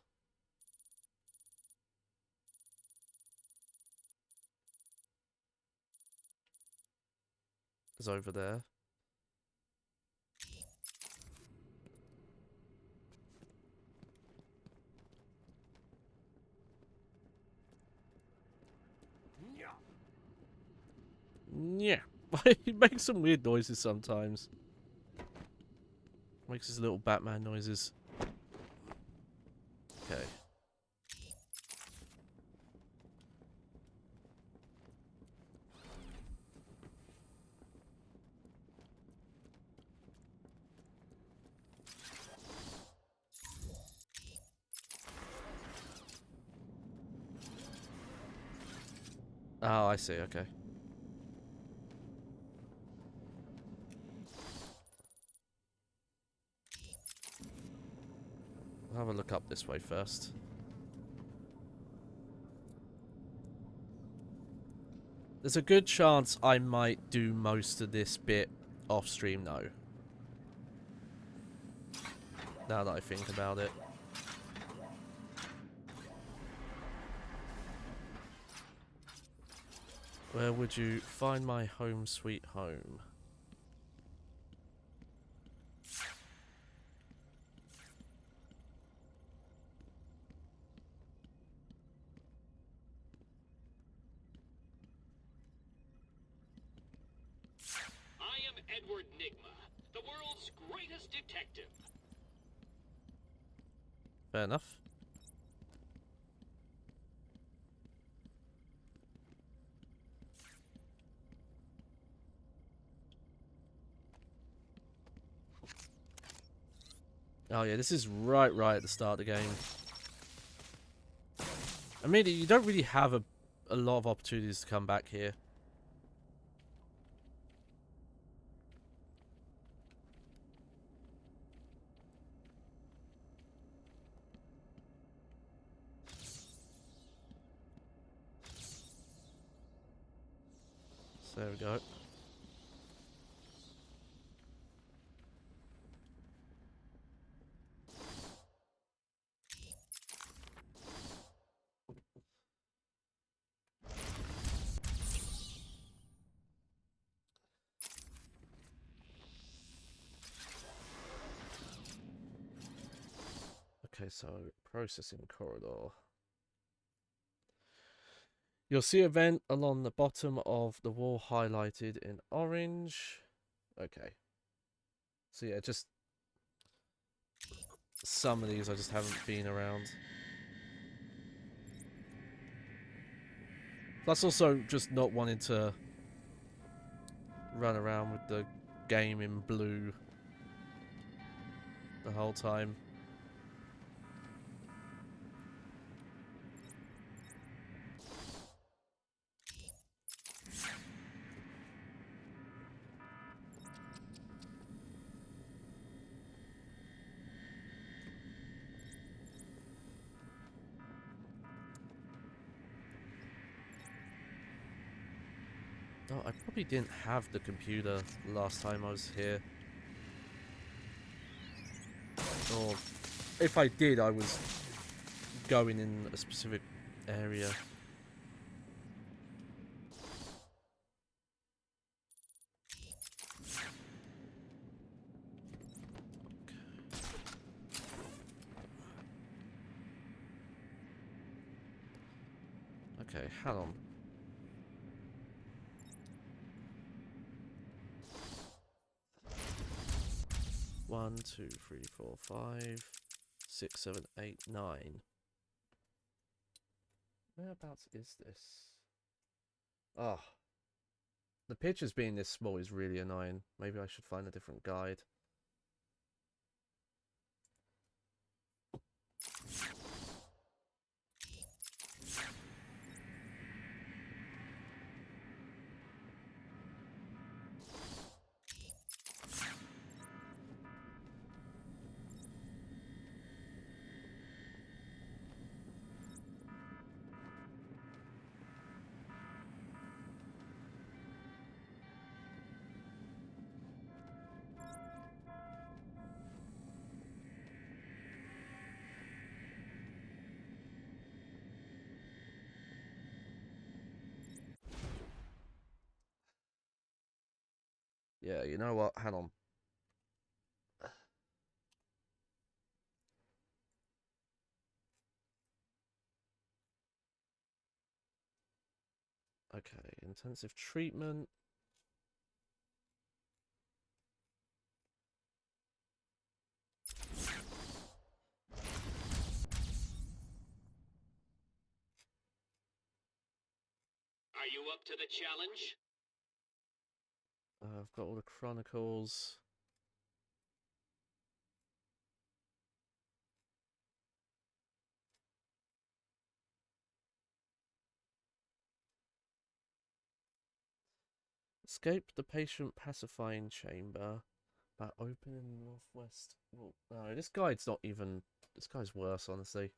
Is over there. Yeah. He makes some weird noises sometimes. Makes his little Batman noises. Okay. Oh, I see, okay. I'll have a look up this way first. There's a good chance I might do most of this bit off stream though. Now that I think about it. Where would you find my home sweet home? I am Edward Nigma, the world's greatest detective. Fair enough. Oh yeah, this is right at the start of the game. I mean, you don't really have a lot of opportunities to come back here. So there we go. Okay, so processing corridor. You'll see a vent along the bottom of the wall highlighted in orange. Okay. So yeah, just some of these I just haven't been around. Plus also just not wanting to run around with the game in blue the whole time. Oh, I probably didn't have the computer last time I was here. Or if I did, I was going in a specific area. Okay, hang on. One, two, three, four, 5, 6, 7, 8, 9. Whereabouts is this? Oh. The pictures being this small is really annoying. Maybe I should find a different guide. Yeah, you know what? Hang on. Okay, intensive treatment. Are you up to the challenge? I've got all the chronicles. Escape the patient pacifying chamber by opening the northwest. Well, no, this guide's not even. This guy's worse, honestly.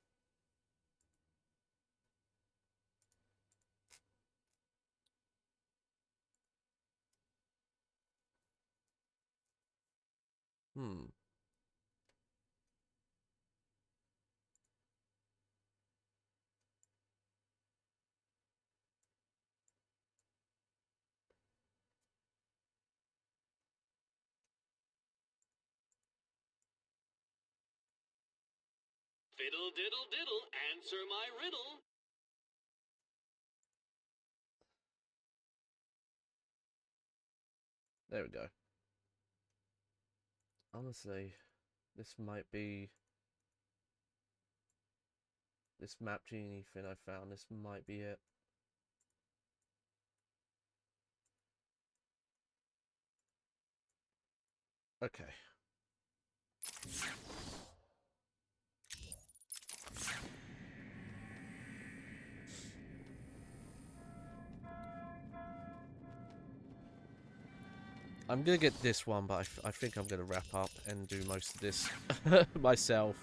Hmm. Fiddle diddle diddle, answer my riddle. There we go. Honestly, this might be... This map genie thing I found, this might be it. Okay. I'm gonna get this one, but I think I'm gonna wrap up and do most of this myself.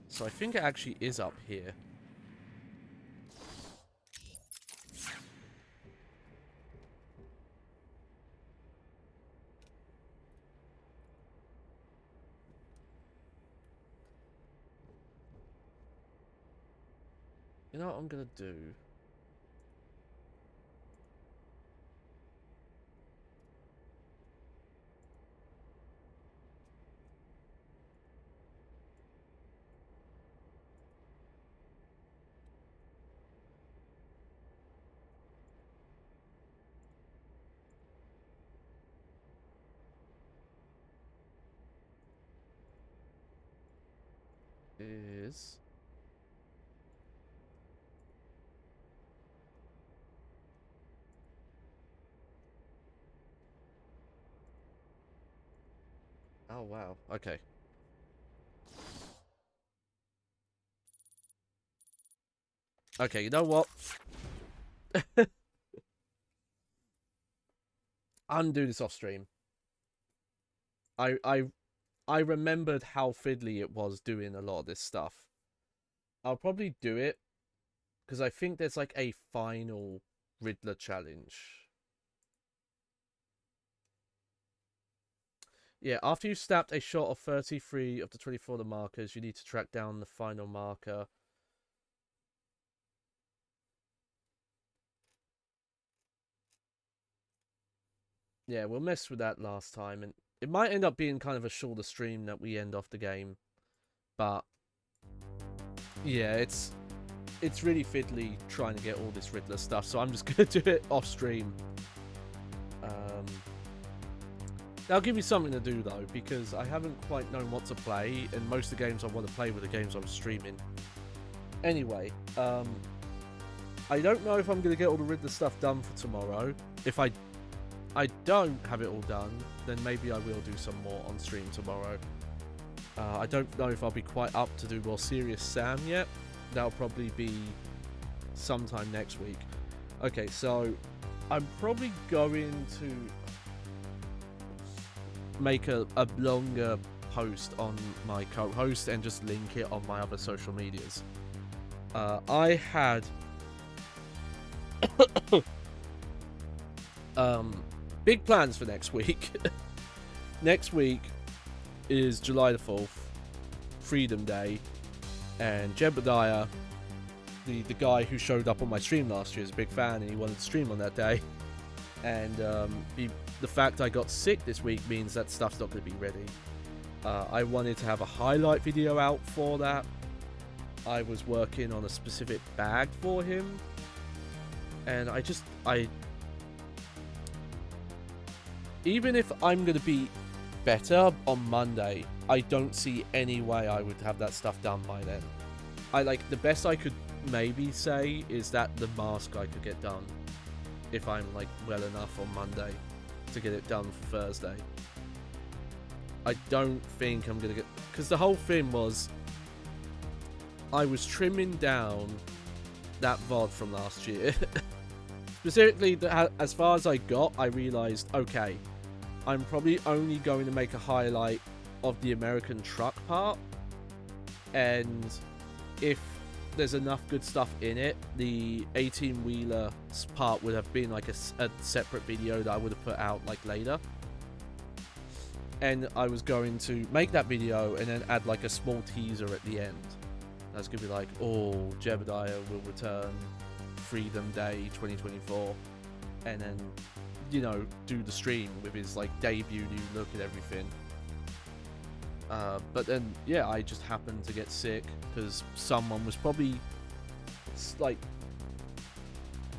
So I think it actually is up here. You know what I'm gonna do? Is... Oh wow, okay. Okay, you know what? I'm doing this off stream. I remembered how fiddly it was doing a lot of this stuff. I'll probably do it because I think there's like a final Riddler challenge. Yeah, after you've snapped a shot of 33 of the 24 the markers, you need to track down the final marker. Yeah, we'll mess with that last time, and it might end up being kind of a shorter stream that we end off the game. But yeah, it's really fiddly trying to get all this Riddler stuff, so I'm just gonna do it off stream. That'll give me something to do though, because I haven't quite known what to play, and most of the games I want to play were the games I'm streaming. Anyway, I don't know if I'm gonna get all the Riddler stuff done for tomorrow. If I don't have it all done, then maybe I will do some more on stream tomorrow. I don't know if I'll be quite up to do more serious Sam yet. That'll probably be sometime next week. Okay, so I'm probably going to make a longer post on my co-host and just link it on my other social medias. I had big plans for next week. Next week is July the 4th, Freedom Day, and Jebediah, the guy who showed up on my stream last year, is a big fan and he wanted to stream on that day. And the fact I got sick this week means that stuff's not going to be ready. I wanted to have a highlight video out for that. I was working on a specific bag for him, and even if I'm going to be better on Monday, I don't see any way I would have that stuff done by then. The best I could maybe say is that the mask I could get done if I'm well enough on Monday to get it done for Thursday. I don't think I'm gonna get, because the whole thing was I was trimming down that VOD from last year. Specifically, as far as I got, I realized, okay, I'm probably only going to make a highlight of the American truck part, and if there's enough good stuff in it, the 18-wheeler part would have been a separate video that I would have put out later. And I was going to make that video and then add a small teaser at the end. That's going to be oh, Jebediah will return Freedom Day 2024, and then do the stream with his debut new look and everything. But then, yeah, I just happened to get sick because someone was probably like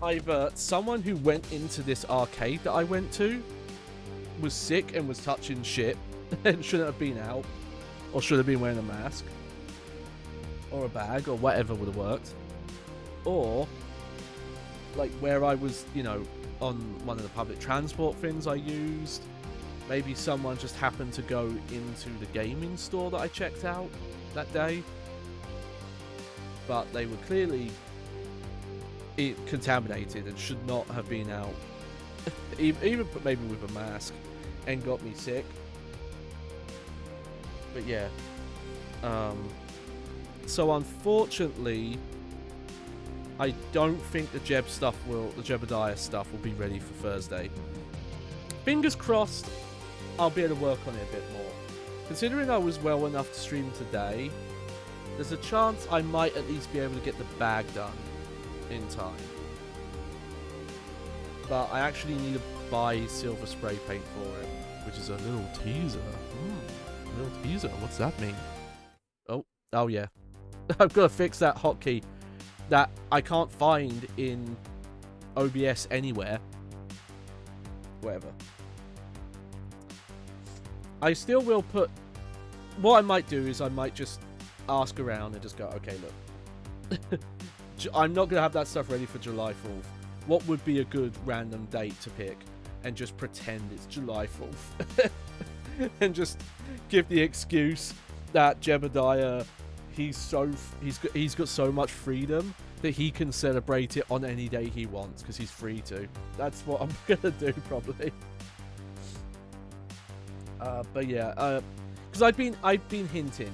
either someone who went into this arcade that I went to was sick and was touching shit and shouldn't have been out, or should have been wearing a mask or a bag or whatever would have worked, or like where I was, you know, on one of the public transport things I used. Maybe someone just happened to go into the gaming store that I checked out that day. But they were clearly contaminated and should not have been out. Even maybe with a mask, and got me sick. But yeah. So unfortunately, I don't think the Jebediah stuff will be ready for Thursday. Fingers crossed, I'll be able to work on it a bit more. Considering I was well enough to stream today, there's a chance I might at least be able to get the bag done in time. But I actually need to buy silver spray paint for it, which is a little teaser. A little teaser, what's that mean? Oh yeah. I've got to fix that hotkey that I can't find in OBS anywhere. Whatever. I still will put... What I might do is I might just ask around and just go, okay, look. I'm not going to have that stuff ready for July 4th. What would be a good random date to pick? And just pretend it's July 4th. And just give the excuse that Jebediah, he's got so much freedom that he can celebrate it on any day he wants because he's free to. That's what I'm going to do, probably. But yeah, because I've been hinting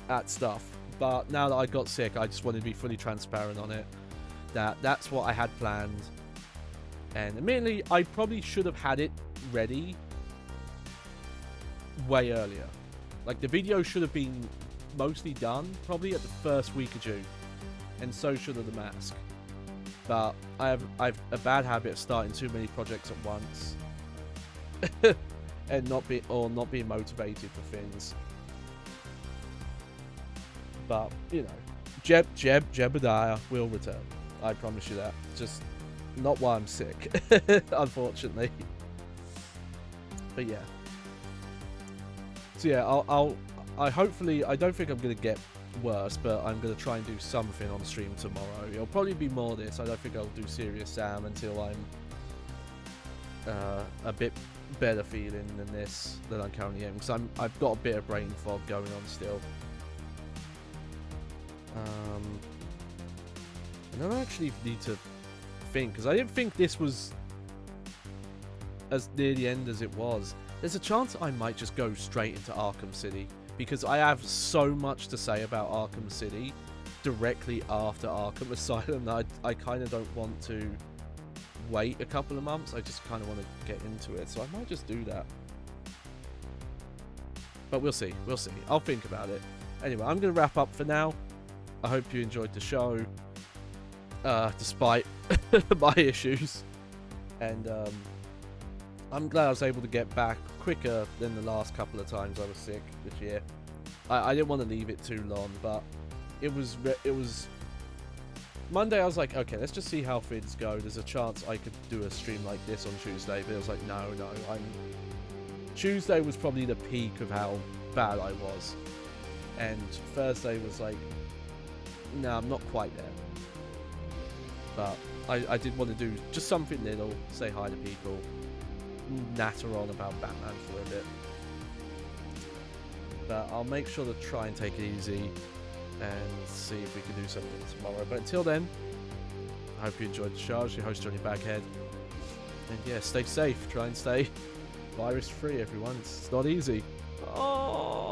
at stuff, but now that I got sick, I just wanted to be fully transparent on it. That's what I had planned, and admittedly, I probably should have had it ready way earlier. Like the video should have been mostly done probably at the first week of June, and so should have the mask. But I've a bad habit of starting too many projects at once. And not being motivated for things. But, you know, Jebediah will return. I promise you that. Just not while I'm sick, unfortunately. But yeah. So yeah, I hopefully, I don't think I'm going to get worse, but I'm going to try and do something on stream tomorrow. It'll probably be more of this. I don't think I'll do Serious Sam until I'm a bit better feeling than I'm currently in, because I've got a bit of brain fog going on still. And I actually need to think, because I didn't think this was as near the end as it was. There's a chance I might just go straight into Arkham City, because I have so much to say about Arkham City directly after Arkham Asylum that I kind of don't want to wait a couple of months. I just kind of want to get into it, so I might just do that. But we'll see. I'll think about it. Anyway, I'm going to wrap up for now. I hope you enjoyed the show, despite my issues. And I'm glad I was able to get back quicker than the last couple of times I was sick this year. I didn't want to leave it too long, but it was Monday. I was like, okay, let's just see how things go. There's a chance I could do a stream like this on Tuesday, but I was like, no. Tuesday was probably the peak of how bad I was, and Thursday was like, no, I'm not quite there. But I did want to do just something little, say hi to people, natter on about Batman for a bit. But I'll make sure to try and take it easy and see if we can do something tomorrow. But until then, I hope you enjoyed the show. I was your host, Johnny Baghead. And yeah, stay safe. Try and stay virus-free, everyone. It's not easy. Oh.